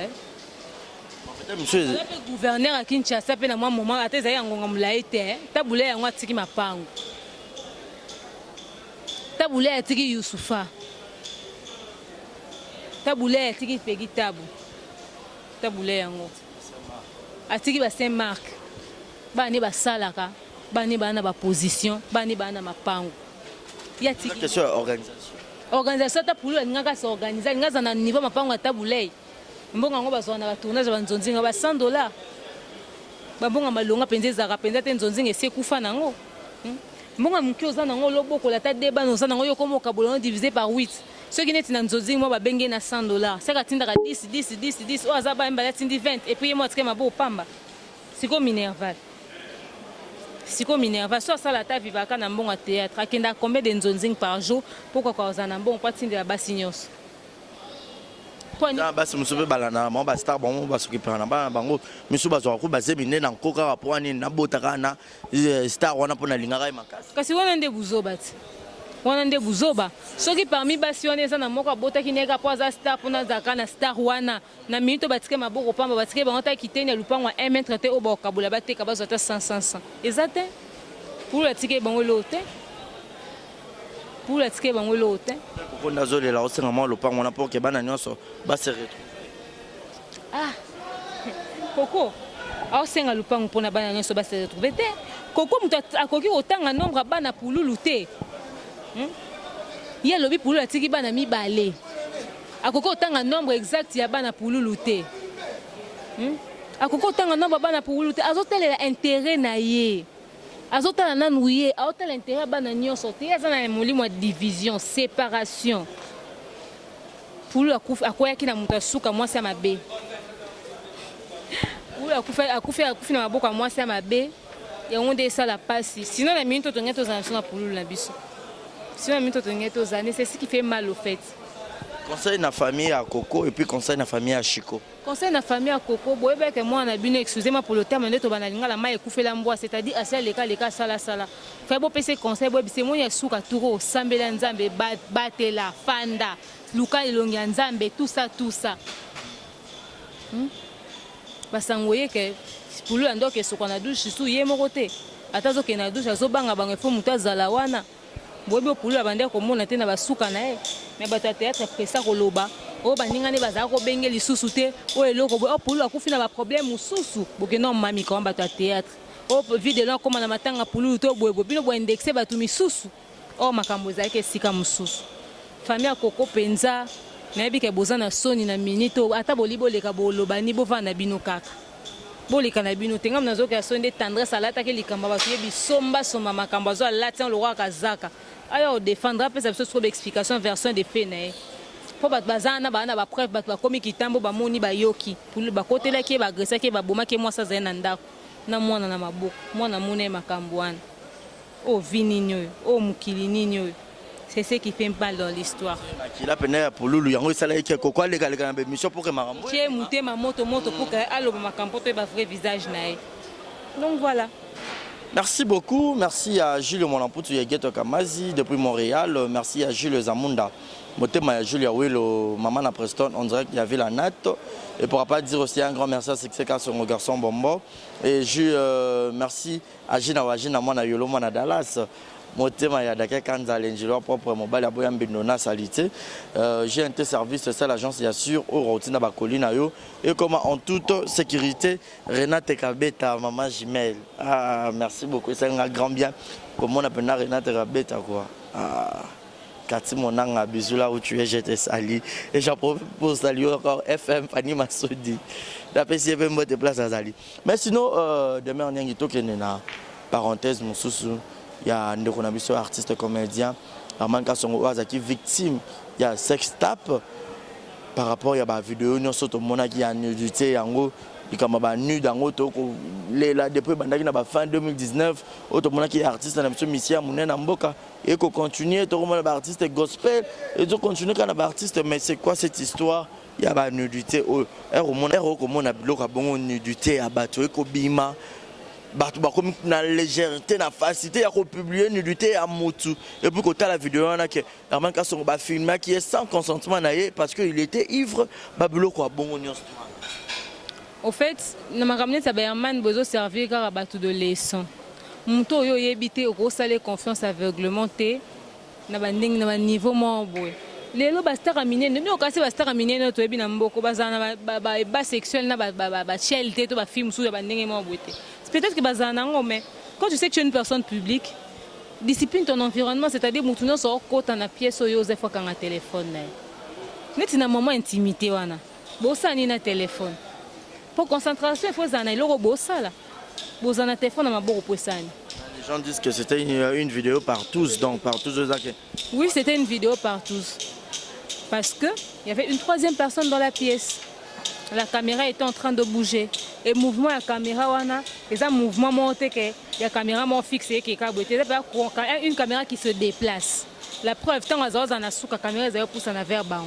monsieur gouverneur à Kinshasa pe na mwa moment ate za yango ngomla ete tabule yango atiki mapango tabule atiki Yusufa tabule atiki pegi tabu tabule yango atiki ba Saint Marc bani basalaka bani bana ba position bani bana mapango ya tiki question organisation tabule ngaka se organiser ngaza na niveau mapango tabule mbonga ngo bazwana ba tournage ba nzonzinga ba $100 babonga malonga penze zaka penza te nzonzinga esekufa nango mbonga mukioza nango loboko la ta deba noza nango yokomo kabolo divisé par 8 ceux qui neti na nzonzinga mo ba benge na $100 saka tindaka 10 o azaba mbala tindi 20 et puis moi tkema bo pamba siko minerval so sala ta vivaka na mbonga théâtre akenda combien de nzonzinga par jour pourquoi kwa ozana mbonga kwa tindela basi nyonso basi musupe balana mo ba star bon ba soki prana ba bango misu bazwa ko baze binde na nkoka rapport ni na botaka na star wana pona lingaka makasi kasi wana nde buzoba soki parmi basi wana eza na moko abotaki neka po aza star pona zaka na star wana na minute batike maboko pamba batike bango ta kiteni ya lupango 1 mètre te oba okabula bateka bazwa ta 100 eza te pour la tike bango lote pour la tike bango lote ko ndazolela o senga mo lupango na pour ke bana nyonso ba se retrouver koko au senga lupango pona bana nyonso ba se retrouver te koko mutu akoki otanga nombre bana pululu te ya lobi pululu atiki bana mibale akoki otanga nombre exact ya bana pululu te akoki otanga nombre bana pululu te azotelela intérêt na ye azotala nanu ye aotala intérêt bana nyonso te aza na molimo ya division séparation pululu akweyaki na moto asuka mwasi ya mabe pululu akufi na maboko ya mwasi ya mabe yango nde esala pasi sinon na minute tongei tozala biso na pululu na biso sinon na minute tongei tozala c'est ce qui fait mal au fait. Conseil na famille à Coco et puis conseil na famille à Chico. Conseil na famille à Coco, boyeba que moi na bino excusez-moi pour le terme ndeto banalinga la mai ekufela mbwa c'est-à-dire asa leka sala. Fa bo pese conseil bo bise moya suka turo sambela nzambe batela fanda luka ilongi nzambe tout ça. Basangoye ke pulu ando ke sokona douche su ye moko te. Atazo ke na douche azobanga banga fo muta zala wana. Boyeba pulu abande ko mona te na basuka na e. Mais bato ya théâtre pesa koloba o baningani bazala ko benge lisusu te o eloko bo pulu akufi na ba problème mususu bokena mami ka bato ya théâtre o vide là koma na matanga pulu to boyebo bino bo indexer bato misusu o makambo za ke sika mususu famille Koko penza na bi ke bozana soni na minito ata bolibo leka boloba ni bovana bino kaka bolika na bino tenga mnazoka ya soni de tendresse alata ke likamba bato yebi somba makambo zo alata lo roi kazaka alors défendre après ça trop d'explication version des faits né pour bazana bana ba preuve ba komi kitambo ba moni ba yoki pour ba kotela ki ba agressa ki ba boma ki moi ça zena ndako na mwana na maboko mwana mune makambo wana o vininyo o mukili ninyo c'est ce qui fait mal dans l'histoire kila pena pour lulu yango sala ki Koko aleka na mission pour que makambo ki mutema moto pour que alo makambo to ba vrai visage na donc voilà. Merci beaucoup, merci à Jules Monamputu Yegeto Kamazi depuis Montréal, merci à Jules Zamunda, Motema Jules Yawelo, Maman à Preston, on dirait qu'il y avait la natte. Et pour ne pas dire aussi un grand merci à Sexeka son garçon Bombo. Et merci à Gina Wajina Mona Yolo Mona Dallas. Motema Yadaka Kanza Lenjilo propre mobile à Boyam Benona Salité. J'ai un service, c'est l'agence Yassur au Rotina Bakolina Yo. Et comment en toute sécurité, Renate Kabeta, maman Jimel. Ah, merci beaucoup, c'est un grand bien. Comment on appelle Renate Kabeta quoi. Ah, Kati Monanga, bisous là où tu es, je te salue. Et j'en profite pour saluer encore FM Fanny Massoudi. La PCV me déplace à Zali. Mais sinon, demain on y a une parenthèse, mon sous. Il y a un artiste comédien, Amanka Songo Azaki victime, il y a sex tape par rapport à la vidéo, nous sommes monaki à nudité, en gros, likambo ba nu dango to ko lela depuis bandaki na ba fin 2019 auto mona ki artiste na biso misia munena mboka et ko continuer to mona ba artiste gospel et to continuer kana ba artiste mais c'est quoi cette histoire il y a ba nudité au ko mona biloko bongo nudité ya bato e ko bima bato ba comme na légèreté na facilité ya ko publier nudité ya motu et puis ko ta la vidéo na que Herman Kasongo ba filmer qui est sans consentement na ye parce que il était ivre ba biloko bongo nyos. Au fait, na makamne ça ba Herman bozo servir car bato de leçon. Muto yo yebité au salé confiance aveuglement té na ba nding na ba niveau mo boy. Lelo bastara minene no kasi bastara minene to ebi na mboko bazana ba sexuel na ba chelte to ba film sous ba ndenge mo boité. Peut-être que bazana ngo mais quand tu sais que tu es une personne publique, discipline ton environnement, c'est-à-dire mutuno so kota na pièce yo zefa kanga téléphone na. Neti na moment intimité wana. Bosa ni na téléphone. Pour concentration, il faut zana iloko bosa là. Bozana téléphone na maboko posani. Les gens disent que c'était une vidéo par tous, donc par tous eux. Oui, c'était une vidéo par tous. Parce qu'il y avait une troisième personne dans la pièce. La caméra était en train de bouger. Et le mouvement de la caméra, c'est un mouvement monté, la caméra m'a fixé, une caméra qui se déplace. La preuve, tant que la caméra est poussée en vers bas.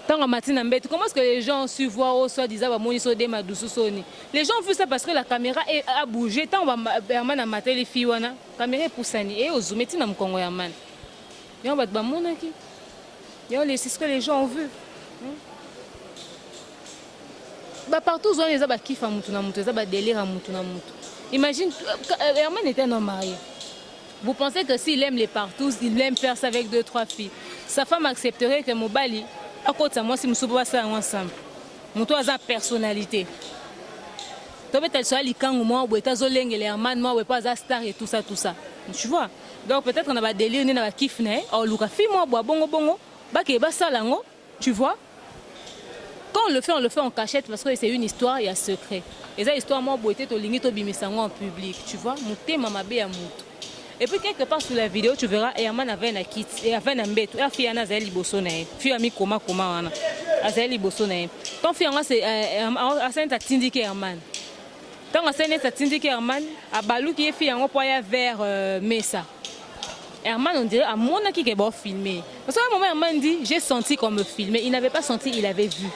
Tant que matin, comment est-ce que les gens ont su voir au soit disant les gens ont vu ça parce que la caméra a bougé. Tant que Herman a maté les filles, la caméra est poussée et au zoom, c'est un Congo Herman. Et on va te c'est ce que les gens ont vu. Partout, on les a kiff à Moutuna Moutou, ils ont délire à Moutuna Moutou. Imagine, Herman était un homme marié. Vous pensez que s'il aime les partout, il aime faire ça avec 2-3 filles. Sa femme accepterait que Mobali, à côté de moi, si nous sommes ça ensemble. Moutou a sa personnalité. Tu soit les kangs, moi, ou tu zoleng les Herman, moi, ou pas za star et tout ça. Tu vois? Donc peut-être qu'on a délire, on a kiff, or Luka, fille-moi, bongo, tu vois? Quand on le fait en cachette parce que c'est une histoire, il y a secret. Et ça, histoire, moi, beauté, tu limite au bimisango en public, tu vois? Mouté, mamabé, à moutou. Et puis, quelque part sur la vidéo, tu verras, Herman avait un kit, et avait un bête. La fille, elle a zéli bossonné. Fille, ami, comment, a zéli bossonné. Ton fille, c'est un tindiqué Herman. Tant que c'est un tindiqué Herman, à Balou qui est fille, on peut aller vers Mesa. Herman, on dirait, à mon qui est bon filmé. Parce qu'à un moment, Herman dit, j'ai senti qu'on me filmait. Il n'avait pas senti, il avait vu.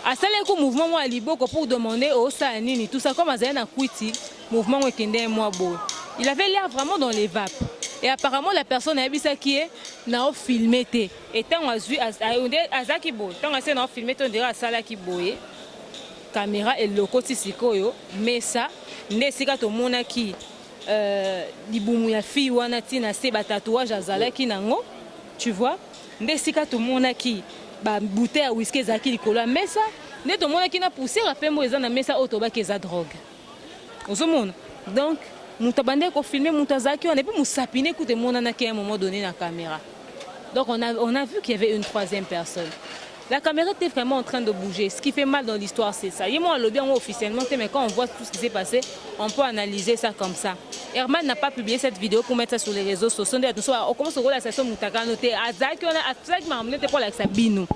À ça, le mouvement, moi, à Libo, pour demander au Saanini, tout ça, comme à Zéna Kouiti, mouvement, moi, beau. Il avait l'air vraiment dans les vapes. Et apparemment, la personne a vu ça qui est, n'a filmé. Et tant qu'on a vu, à Zakibo, tant qu'on a filmé, on dirait à Salaki Boye, caméra et le côté Sikoyo, mais ça, n'est pas tout le monde qui. Dibumu ya fille wana tina se ba tatouage azalaki nango, tu vois, ndesika to monaki ba bouteille à whisky zaki likolo mesa ne to monaki na poussé rappel mo eza na mesa auto ba keza drogue ozomona. Donc mutabande ko filmer mutazaki on et puis musapine koute monana ki à un moment donné na caméra. Donc on a vu qu'il y avait une troisième personne. La caméra était vraiment en train de bouger. Ce qui fait mal dans l'histoire, c'est ça. Et moi, le bien officiellement, mais quand on voit tout ce qui s'est passé, on peut analyser ça comme ça. Herman n'a pas publié cette vidéo pour mettre ça sur les réseaux sociaux. On commence à voir la session Moutaka noté. Azaki, on a Azaki m'a amené pour la Sabino.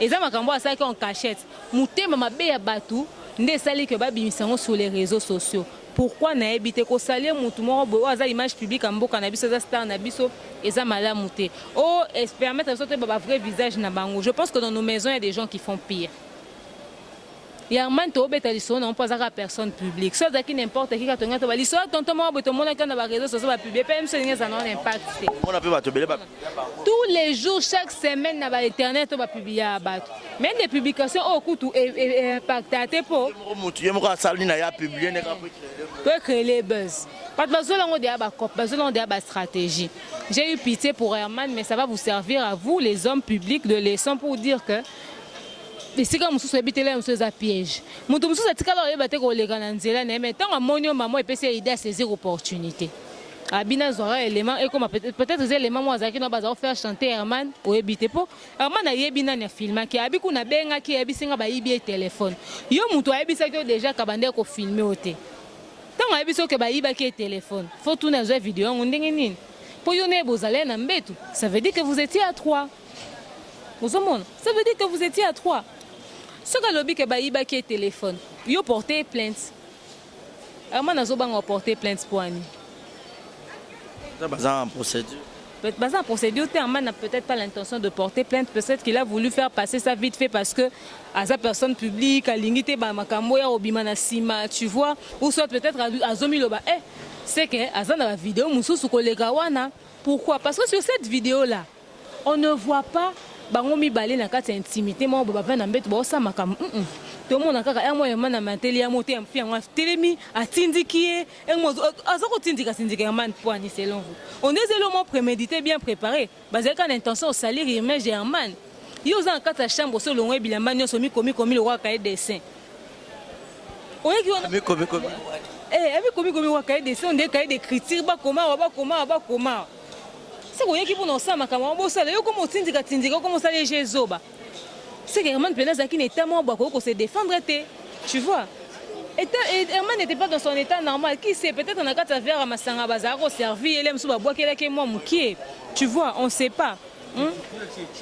Et ça m'a cambo à ça en cachette. Mouté m'a bé à Batou. Ndé sali que babi misango sur les réseaux sociaux. Pourquoi n'a habité qu'au salé moutoumoro bo aza image publique en beau cannabis aza star nabiso et ça mala mouté. Oh, et permettre de sortir un vrai visage na bango. Je pense que dans nos maisons il y a des gens qui font pire. Herman to beta liso non pas à personne publique. Ça qui n'importe qui quand on a to liso tonton mo bo to mona quand na réseaux sociaux va publier PM ça n'a pas d'impact. Tous les jours chaque semaine na ba internet to va publier à battre. Même des publications au coup tout impacté pour créer les buzz. Pas besoin de stratégie. J'ai eu pitié pour Herman, mais ça va vous servir à vous, les hommes publics, de leçon pour dire que si comme vous habitez là, vous êtes piège. Vous êtes mais tant que mon maman peut saisir l'opportunité. Abina zora élément et comme peut-être les éléments moi qui n'ont pas faire chanter Herman au habiter po Herman a yebina na filma ki abi kuna benga ki abi singa ba ibi téléphone yo muto abi sa que déjà kabande ko filmer oté tant abi so que ba iba ki téléphone faut tout na zo vidéo ndenge nini po yo ne bozale na mbetu ça veut dire que vous étiez à 3 vous monde ça veut dire que vous étiez à 3 Ce que lobby que baïba qui est téléphone, yo porté plainte. Herman Azobang a porté plainte pour Annie. Ça va en procédure. En procédure, Herman n'a peut-être pas l'intention de porter plainte. Peut-être qu'il a voulu faire passer ça vite fait parce que à sa personne publique, à l'ingité, Makamboya, Obimana Sima, tu vois, ou soit peut-être à Zomi Loba. C'est que Azan a la vidéo, Moussou Soukolegawana. Pourquoi? Parce que sur cette vidéo-là, on ne voit pas Bangomi Balé na kati intimité, moi, Baba Nambet, Bossa Makam. Tout le monde a kaka moi man manteli ya moté amfi en telemi atindiki et moi azoko tindika tindika man poani selon vous. On est élément prémédité bien préparé. Basé quand intention au salir image German. Yo za kata chambre so longwe bilamba nyoso mi komi le roi cahier dessin. On est qui on komi komi roi cahier dessin, on des cahier de critique ba comment. C'est quoi qui pour nous ça makama bo ça yo comme tindika comme ça les Jézoba. C'est que Herman Penazaki n'était pas pour se défendre, tu vois. Herman n'était pas dans son état normal. Qui sait, peut-être on a qu'à faire à Massanga Bazar, au service, et l'aime sous la boîte qu'elle a moi, qui tu vois, on ne sait pas.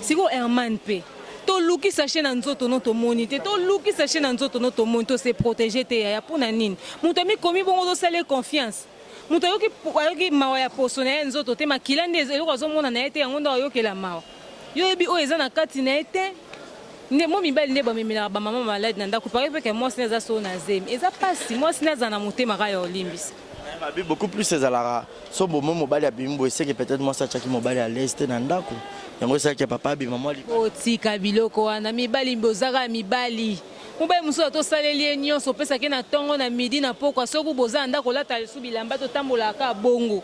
C'est quoi Herman P? To luki sache na nzoto no to monite, to luki sache na nzoto no to monito se protéger te ya pour nanine. Mutami komi bongo do sale confiance. Mutayo ki mawa ya posona nzoto te makila ndeze lo zo mona na ete yango ndo yo ke la mawa. Yo ebi o eza na kati na ete. Moi, je suis maman malade. Je suis moi, je suis moi, beaucoup plus ces alara. So bon mobile abimbo c'est que peut-être moi ça tchaki mobile à l'est nandako. Yango ça que papa bi maman li. O tika biloko wana mibali mbozaka mibali. Mobile muso to saleli nyonso pesa ke na tongo na midi na poko so ku boza ndako lata su bilamba to tambola ka bongo.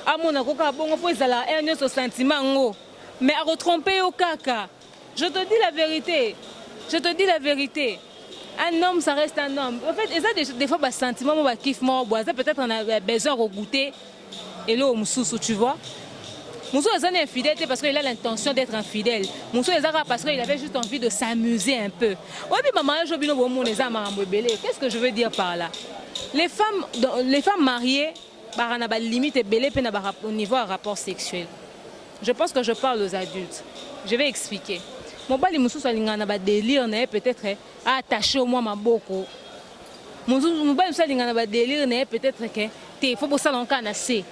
Amona ko ka bongo po ezala nyonso sentiment ngo. Mais à retromper au kaka. Je te dis la vérité. Je te dis la vérité. Un homme, ça reste un homme. En fait, il y a des fois, des sentiments, des kiffs, peut-être on a besoin de goûter. Et là, Moussou, tu vois. Moussou est infidèle parce qu'il a l'intention d'être infidèle. Moussou est parce qu'il avait juste envie de s'amuser un peu. Qu'est-ce que je veux dire par là? Les femmes mariées, il y a limite au niveau du rapport sexuel. Je pense que je parle aux adultes. Je vais expliquer. Mon bali musu salingana ba délire na peut-être attaché au moi maboko. Mon bali salingana ba délire na peut-être que te faut bossa lonka na c.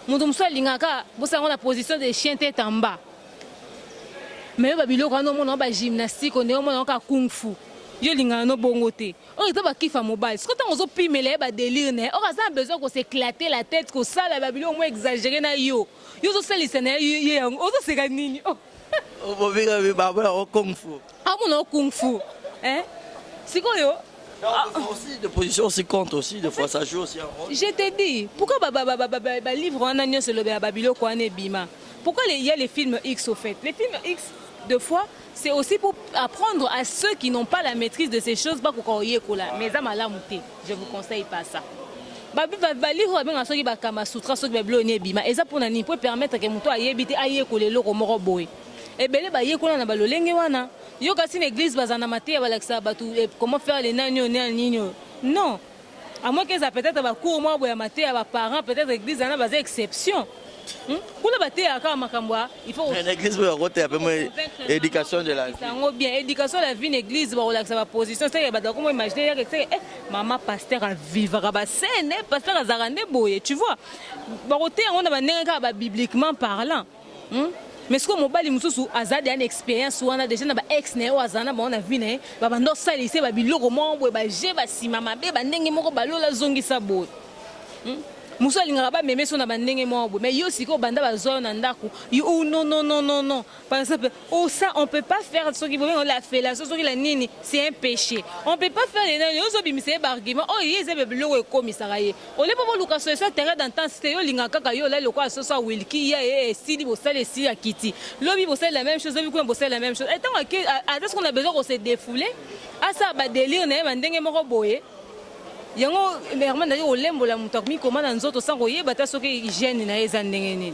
Mon musu salingaka bossa na position de chien tête en bas. Mais ba biloko no mona ba gymnastique on est au mona ka kung fu. Yo lingana no bongo te. On est ba kifa mobile. Ce que tant ozo pimele ba délire na. On a besoin qu'on s'éclater la tête ko ça la ba biloko moins exagéré na yo. Yo zo salisa na yo ozo seka nini. Kung fu. Ah mon kung fu. Hein? C'est quoi yo? Aussi de position aussi compte aussi de fois ça joue aussi un rôle. Je t'ai dit pourquoi livre en agneau c'est le babilo quoi ne bima. Pourquoi il y a les films X au fait? Les films X de fois c'est aussi pour apprendre à ceux qui n'ont pas la maîtrise de ces choses pas pour y cola. Mais ça m'a l'amoté. Je vous conseille pas ça. Livre bien ceux qui ba kama sutra ceux qui babilo ne bima. Et ça pour nani pour permettre que muto ayebite aye coller le moro boy. Et belé ba yekona na balolenge wana yo kasi na église bazana maté balakisa batu comment faire les nanyo nino non à moins que ça peut-être ba cours moi boya maté à ba parents peut-être église na base exception kuna baté aka makambwa il faut l'église boya roté un peu éducation de la vie ça ngo bien éducation de la vie église ba relaxa ba position c'est ba comment imaginer que maman pasteur à vivre ba scène pasteur azarande boye tu vois ba roté on a ba nenga ba bibliquement parlant. Mais ce que mon bali mususu azade une expérience ou on a déjà na ba ex ne o azana ba on a vu ne ba bando salise ba biloko mo ba je ba sima mabe ba ndenge moko ba lola zongisa bo. Muso alingaka ba meme so na ba ndenge mo bo mais yo siko banda ba zo na ndako yo non par exemple ça on peut pas faire ce qui veut on l'a fait là ce qui la nini c'est un péché on peut pas faire les yo so bimise ba argument yeze be biloko komisaka ye on le pas luka so ça terrain d'intensité yo lingaka ka yo là le quoi so ça wilki ya si bo sale si akiti lobi bo sale la même chose lobi ko bo sale la même chose et tant que est-ce qu'on a besoin de se défouler à ça ba délire na ba ndenge moko boye. Yango Herman d'ailleurs olembola mutakmi komana nzoto sango yeba ta soki hygiène na eza ndenge nini.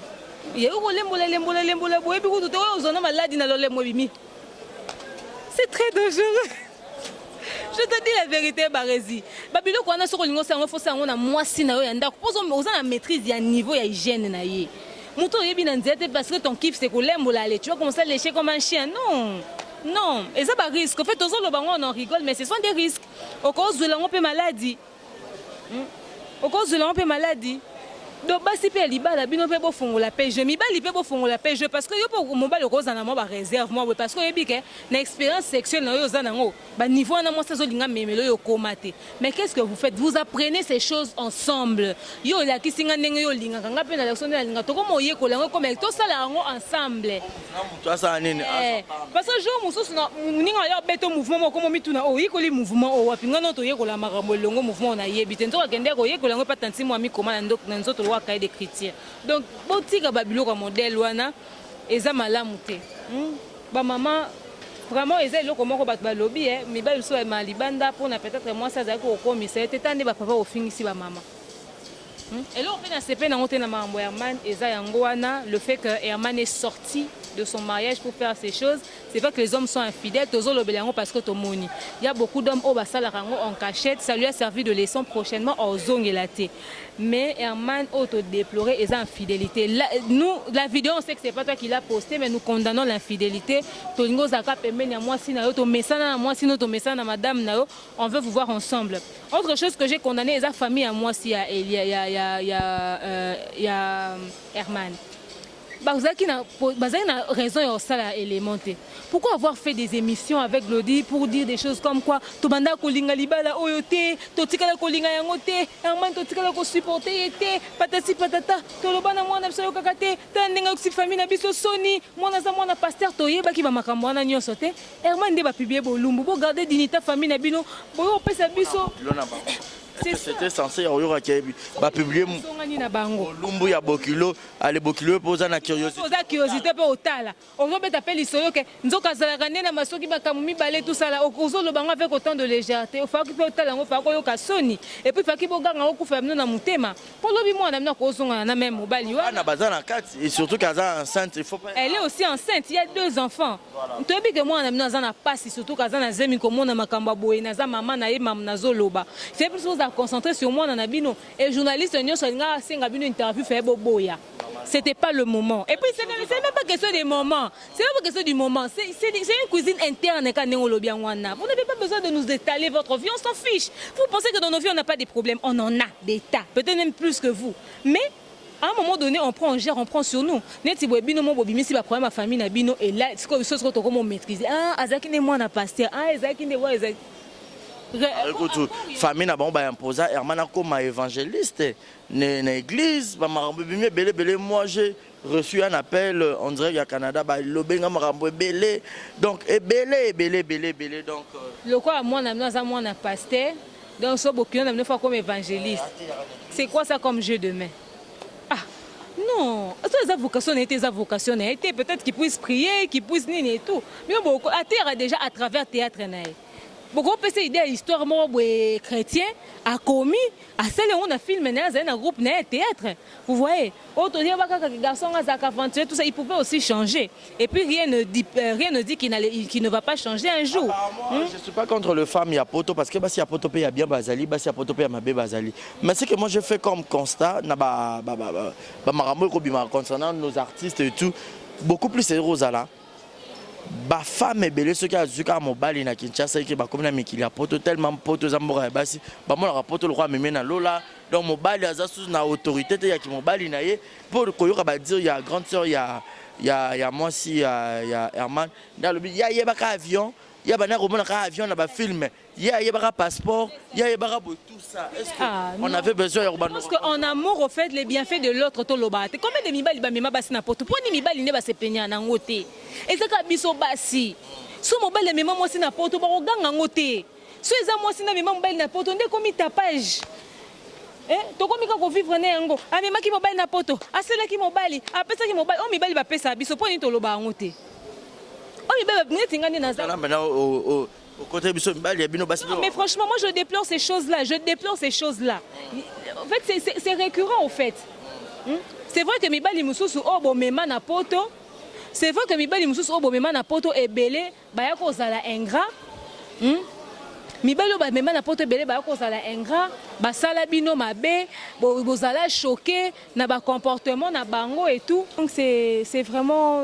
Yego lembola boye bi kutu to ozona maladi na lolemo bimi. C'est très dangereux. Je te dis la vérité Barézi. Babilo ko na soko lingo sango fo sango na mwasi na yo ya ndako. Pozo oza na maîtrise ya niveau ya hygiène na ye. Muto yebi na nzete parce que ton kiff c'est ko lembola aller. Tu vas commencer à lécher comme un chien. Non. Non, et ça pas risque. En fait, on en rigole, mais ce sont des risques. Au cause de l'on peut maladie. Au cause de l'on peut maladie. Donc, si pe libala bino pe bo fongo la paix, je mi bali pe bo fongo la paix, parce que yo po mo bali rose na mo ba réserve moi parce que yebi ke na expérience sexuelle na yo za nango ba niveau na mo sazo linga memelo yo komate. Mais qu'est-ce que vous faites? Vous apprenez ces choses ensemble. Yo la kisinga ndenge yo linga kanga pe na leçon na linga to ko mo ye ko lango comme to sala ngo ensemble. Toi ça nini? Parce que jo mususu na ninga yo beto mouvement mo ko mo mituna o yiko li mouvement o wapinga no to ye ko la makambo longo mouvement na yebi tento ka kende ko ye ko lango pa tanti mo mi koma na nzoto cahier d'écriture. Donc, botika babilo comme modèle wana eza malamu te. Ba maman vraiment eza eloko moko bat ba lobby mais ba biso ma libanda pour na peut-être moi ça za ko komisa te tande ba papa ofingisi ba maman. Et là on fait na CP na ngote na mambo Herman eza yango wana le fait que Herman est sorti de son mariage pour faire ces choses, c'est pas que les hommes sont infidèles, parce que il y a beaucoup d'hommes au Basalarango en cachette, ça lui a servi de leçon prochainement aux zong et la thé. Mais Herman auto-déploré et infidélité. Nous, la vidéo, on sait que c'est pas toi qui l'a posté, mais nous condamnons l'infidélité. On veut vous voir ensemble. Autre chose que j'ai condamné, les familles à moi, il y a Herman. Vous avez raison élémentaire. Pourquoi avoir fait des émissions avec Lodi pour dire des choses comme quoi Tobanda kolinga libala oyote, totikala kolinga yangote, Herman totikala ko supporter ete, patati patata, tolobana mwana biso kakate, tandenga oksi famille na biso soni, mwana za mwana pasteur toyeba ki ba makambo wana nyonso te. Herman nde ba publier bolumbu, bo garder dignité famille na bino, bo pesa biso. C'était censé y avoir publier Lumbu ya Bokilo, allez Bokilo poser na curiosité. Poser curiosité pour otala. On va mettre appel isoyo que nzoka zala kane na masoki ba kamumi balé tout ça là. Okozo lo bango avec autant de légèreté. Il faut qu'il peut otala ngo fa ko yoka soni. Et puis fa ki boganga ngo kufa mno na mutema. Pour lobi mwana na ko zonga na même mobali wa. Na bazana 4 et surtout kaza enceinte, il faut pas. Elle est aussi enceinte, il y a 2 enfants. Tu dis que moi na na passe surtout kaza na zemi ko mona makamba boye na za maman na ye mam na zoloba. C'est plus à concentrer sur moi dans bino et journaliste nyonso nga singa bino interview fait boboya. C'était pas le moment. Et puis c'est même pas question des moments. C'est pas question du moment. C'est une cuisine interne quand on lobby en wana. Vous n'avez pas besoin de nous étaler votre vie, on s'en fiche. Vous pensez que dans nos vies on n'a pas de problèmes, on en a des tas, peut-être même plus que vous. Mais à un moment donné, on prend, on gère, on prend sur nous. Neti bino mo bobimi si ba problème ma famille na bino et là c'est quoi ce qu'on maîtriser. Ah azaki ne moi na pasteur. Ah azaki ne wa ezaki écoute, famille n'a pas imposé Herman comme évangéliste dans l'église, moi j'ai reçu un appel, on dirait qu'il y a Canada, donc belé donc le quoi moi na pasteur, donc so bokino na fois comme évangéliste. C'est quoi ça comme jeu de main? Ah non, les vocations n'étaient des vocations, peut-être qu'ils puissent prier, qu'ils puissent nini et tout. Mais bon, à terre déjà à travers théâtre naï. Beaucoup de idées histoire chrétien a commis à celle où on a filmé un groupe de théâtre. Vous voyez, autre garçon aventure tout ça, il pouvait aussi changer. Et puis rien ne dit qu'il ne va pas changer un jour. Je ne suis pas contre le femme, il y a poto parce que si y a poto il y a bien bazali, si y a poto il y a mabé bazali. Mais ce que moi je fais comme constat, concernant nos artistes et tout, beaucoup plus c'est Rosala. Ba femme belé ceux qui a zuka mobali na Kinshasa qui ba comme na mikili poto tellement poto zambora basi ba mo la poto le roi meme na lola donc mobali aza sous na autorité te ya ki mobali na ye pour koyoka ba dire il y a grande sœur il y a moi si il y a Herman dans le il y a yebaka avion il y a bana romona ka avion na ba film il y a yebaka passeport il y a yebaka tout ça est-ce qu'on avait besoin parce qu'en amour au fait les bienfaits de l'autre to lobate combien de mibali ba mema basi na poto pour ni mibali ne ba se penya na ngote ezaka biso basi so mobali mema moi si na poto ba oganga ngote so eza moi si na mema mobali na poto nde komi tapage to komi ka ko vivre na yango amema ki mobali na poto asela ki mobali apesa ki mobali o mibali ba pesa biso po ni to loba ngote o mibali ba tingani na za mais franchement, moi je déplore ces choses-là. En fait, c'est récurrent, en fait. C'est vrai que mes bali mususu obo mema na poto. C'est vrai que mes bali mususu obo mema na poto est belé. Baya ko zala ingrat. mibali ba mema na poto belé ba ko sala ingrat ba sala bino mabe bozala choqué na ba comportement na bango et tout. Donc c'est vraiment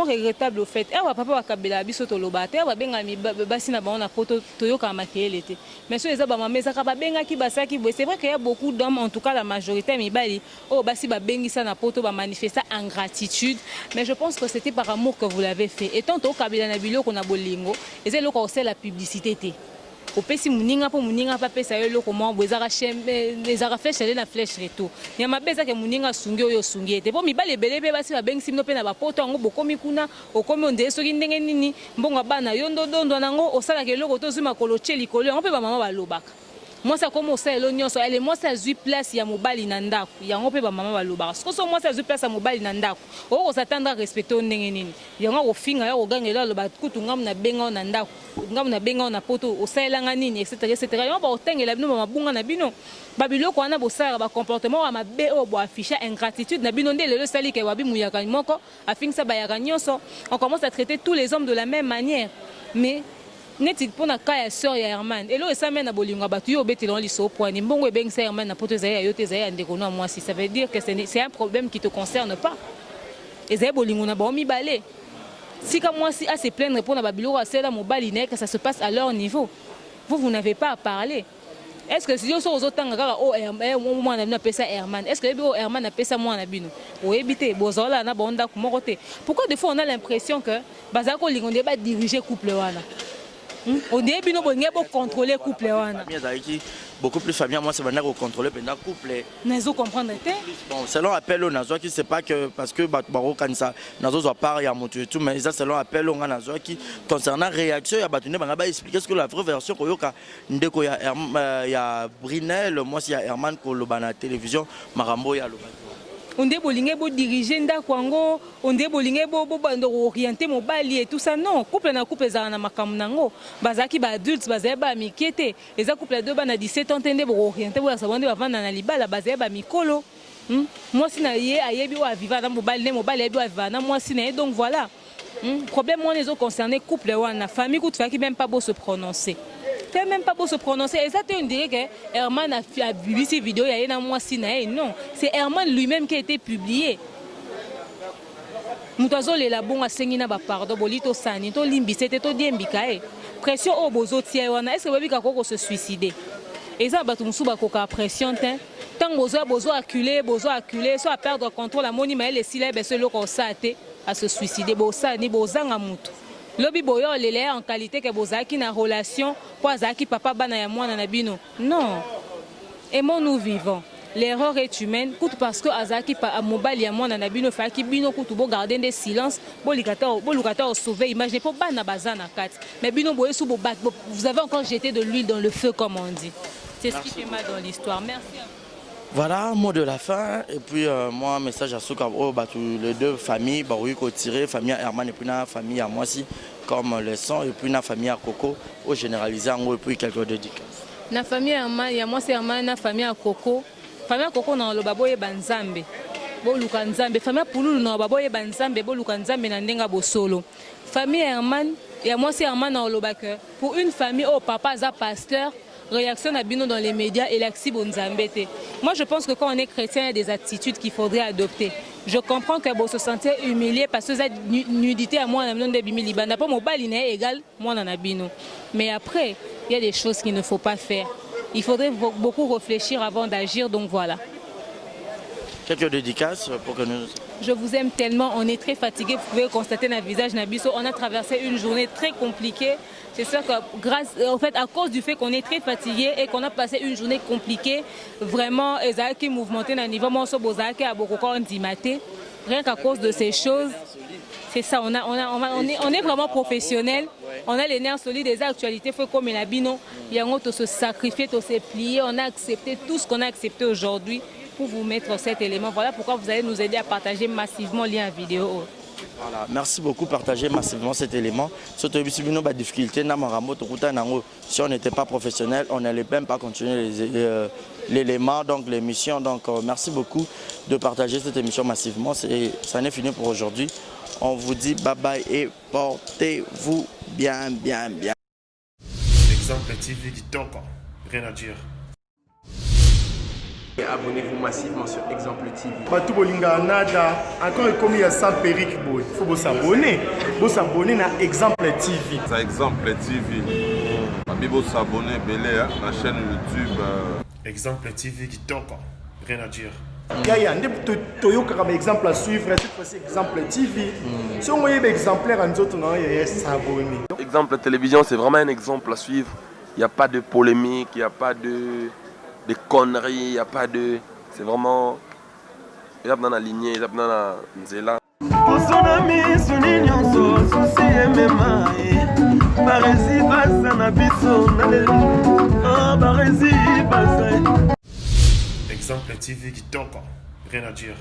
regrettable au fait. Awa papa ba kabela biso to lobate awa benga mi basi na bango na poto toyoka makele te. Mais so eza ba mameza ka ba benga ki basaki boy. C'est vrai qu'il y a beaucoup d'hommes, en tout cas la majorité mibali oh basi ba bengi ça na poto ba manifester en gratitude, mais je pense que c'était par amour que vous l'avez fait. Et tant au kabela na biloko na bolingo, eza loko aussi la publicité te. Au pesi muninga po muninga pa pesa yo loko mo bozaka chembe les ara flèche na flèche reto. Ya mabeza ke muninga sungi oyo sungi te. Po mibale belebe basi ba bengi simno pe na ba poto ngo bokomi kuna okomi onde soki ndenge nini mbonga bana yo ndondo nango osala ke loko tozuma koloche likolo ngo pe ba mama ba lobaka. Moi ça comme ça elo nyonso elle moi ça zui place ya mobali na ndako yango pe ba mama ba lobaka. So moi ça zui place ya mobali na ndako o s'attendre respecter ndenge nini yango ko finga ya ko gangela lo ba kutu ngam na benga na ndako ngam na benga na poto osalanga nini etc yango ba otengela bino mabunga na bino babiloko wana bosala ba comportement wa mabe o bo afficher ingratitude na bino ndele le sali ke wabi muyaka moko afingsa ba yaka nyonso. On commence à traiter tous les hommes de la même manière, mais neti pona kaya sœur ya Herman elo esamena bolinga batu yo betelon liso point mbongo ebengisa Herman na poto zaya yo te zaya ndeko no moi si ça veut dire que c'est un problème qui te concerne pas. Ezaya bolingo na ba mibale si comme moi si à se plaindre pour na babilo à cela mobali ne que ça se passe à leur niveau. Vous n'avez pas à parler. Est-ce que si yo so ozotanga kaka o moi na pesa Herman, est-ce que o Herman na pesa moi na bino o ebité bozola na bonda ku moko te? Pourquoi des fois on a l'impression que bazako lingonde ba diriger couple wana? On dit que nous devons contrôler le couple. Beaucoup plus famille, moi c'est maintenant contrôler le couple. Nous comprendre. Bon, selon appel au Nazo qui c'est pas que parce que Baro Kansa Nazo doit pas y a monté tout, mais ça selon appel au Nazo qui concernant réaction, il y a battu banga expliquer ce que la vraie version koyoka ndeko ya Brinel, moi c'est Herman Kolobana télévision Marambo ya Lobana. On dit bolingue bo diriger ndako ngo, on dit bolingue bo bando orienter mobali et tout ça non, couple na couple za na makamu nango, bazaki ba adultes bazaya ba mikete, les couple de ba na 17 ans tende bo orienter bo sa bande ba vanda na libala bazaya ba mikolo. Moi si na ye ayebi wa viva na mobali ebi wa viva na moi si na donc voilà. Problème moi les autres concernés couple wana famille coup tu qui même pas beau se prononcer. Même pas pour se prononcer. Et ça, tu dirais que Herman a publié ces vidéos, il y a un mois si non. C'est Herman lui-même qui a été publié. Moutazo le labon a saigné na ba pardon, bolito sani, to limbi, c'était to diembikae. Pression au bozo tiawana. Est-ce que babi kako se suicider? Et ça, batou moussouba koka pression ten. Tant bozo acculé, soit à perdre contrôle, la moni maël et s'il est le constate à se suicider. Bosa ni bozanga moutou. Lobi boyo lele en qualité que bozaki na relation kwa zaki papa bana ya mwana na bino. Non. Aimons nous vivons. L'erreur est humaine, coûte parce que azaki pa mobali ya mwana na bino fa ki bino kutu bo garder des silences, bo lukata au sauver imagine pas bana bazana kat. Mais bino boye sou bo bat, vous avez encore jeté de l'huile dans le feu comme on dit. C'est ce qui fait mal dans l'histoire. Merci. Voilà, mot de la fin. Et puis, moi, message à Souka, les deux familles, Baroui Kotiré, famille à Herman et puis la famille à moi aussi, comme le son, et puis la famille à Coco, au généralisé en haut, et puis quelques dédicaces. La famille à Herman, il y a moi, c'est Herman, la famille à Coco. Famille à Coco, dans le Baboye Banzambe. Boluka Nzambe. Famille à Pouloulou, dans le Baboye Banzambe, Boluka Nzambe, Nandenga Bosolo. Famille à Herman, il y a moi, c'est Herman dans le Baker. Pour une famille, oh, papa, za pasteur. Réaction à Bino dans les médias et l'axi bonzambete. Moi je pense que quand on est chrétien, il y a des attitudes qu'il faudrait adopter. Je comprends que vous se sentir humilié parce que cette nudité à moi, pas mon bal est égal, moi on a Bino. Mais après, il y a des choses qu'il ne faut pas faire. Il faudrait beaucoup réfléchir avant d'agir, donc voilà. Quelques dédicaces pour que nous... Je vous aime tellement, on est très fatigué, vous pouvez constater dans le visage Nabiso, on a traversé une journée très compliquée. C'est sûr que à cause du fait qu'on est très fatigué et qu'on a passé une journée compliquée, vraiment, Ezaki mouvementé dans le niveau Monsobozaki à beaucoup dimaté. Rien qu'à cause de ces choses, c'est ça, on est vraiment professionnel. On a les nerfs solides, des actualités, il faut comme il a bino, il y a un se sacrifier, de se plier, on a accepté tout ce qu'on a accepté aujourd'hui pour vous mettre cet élément. Voilà pourquoi vous allez nous aider à partager massivement le lien vidéo. Voilà, merci beaucoup, partager massivement cet élément. Surtout difficulté, si on n'était pas professionnel, on n'allait même pas continuer l'élément, donc l'émission. Donc merci beaucoup de partager cette émission massivement. Ça n'est fini pour aujourd'hui. On vous dit bye bye et portez-vous bien, bien, bien. Exemple TV Kitoko, rien à dire. Et abonnez-vous massivement sur Exemple TV. Batou bolinga nada, encore comme il y a 100 périques, il faut vous s'abonner. Vous s'abonner à Exemple TV. Ça Exemple TV. Babi vous s'abonner belé à la chaîne YouTube. Exemple TV Kitoko, rien à dire. Yaya, toyoka comme exemple à suivre, cette fois-ci Exemple TV. Si on voit exemplaire en autres, non, il y a s'abonner. Exemple télévision, c'est vraiment un exemple à suivre. Il n'y a pas de polémique, il n'y a pas de conneries, il n'y a pas de... C'est vraiment... Il y a dans la lignée, il y a dans la nzela. Exemple TV Kitoko, rien à dire.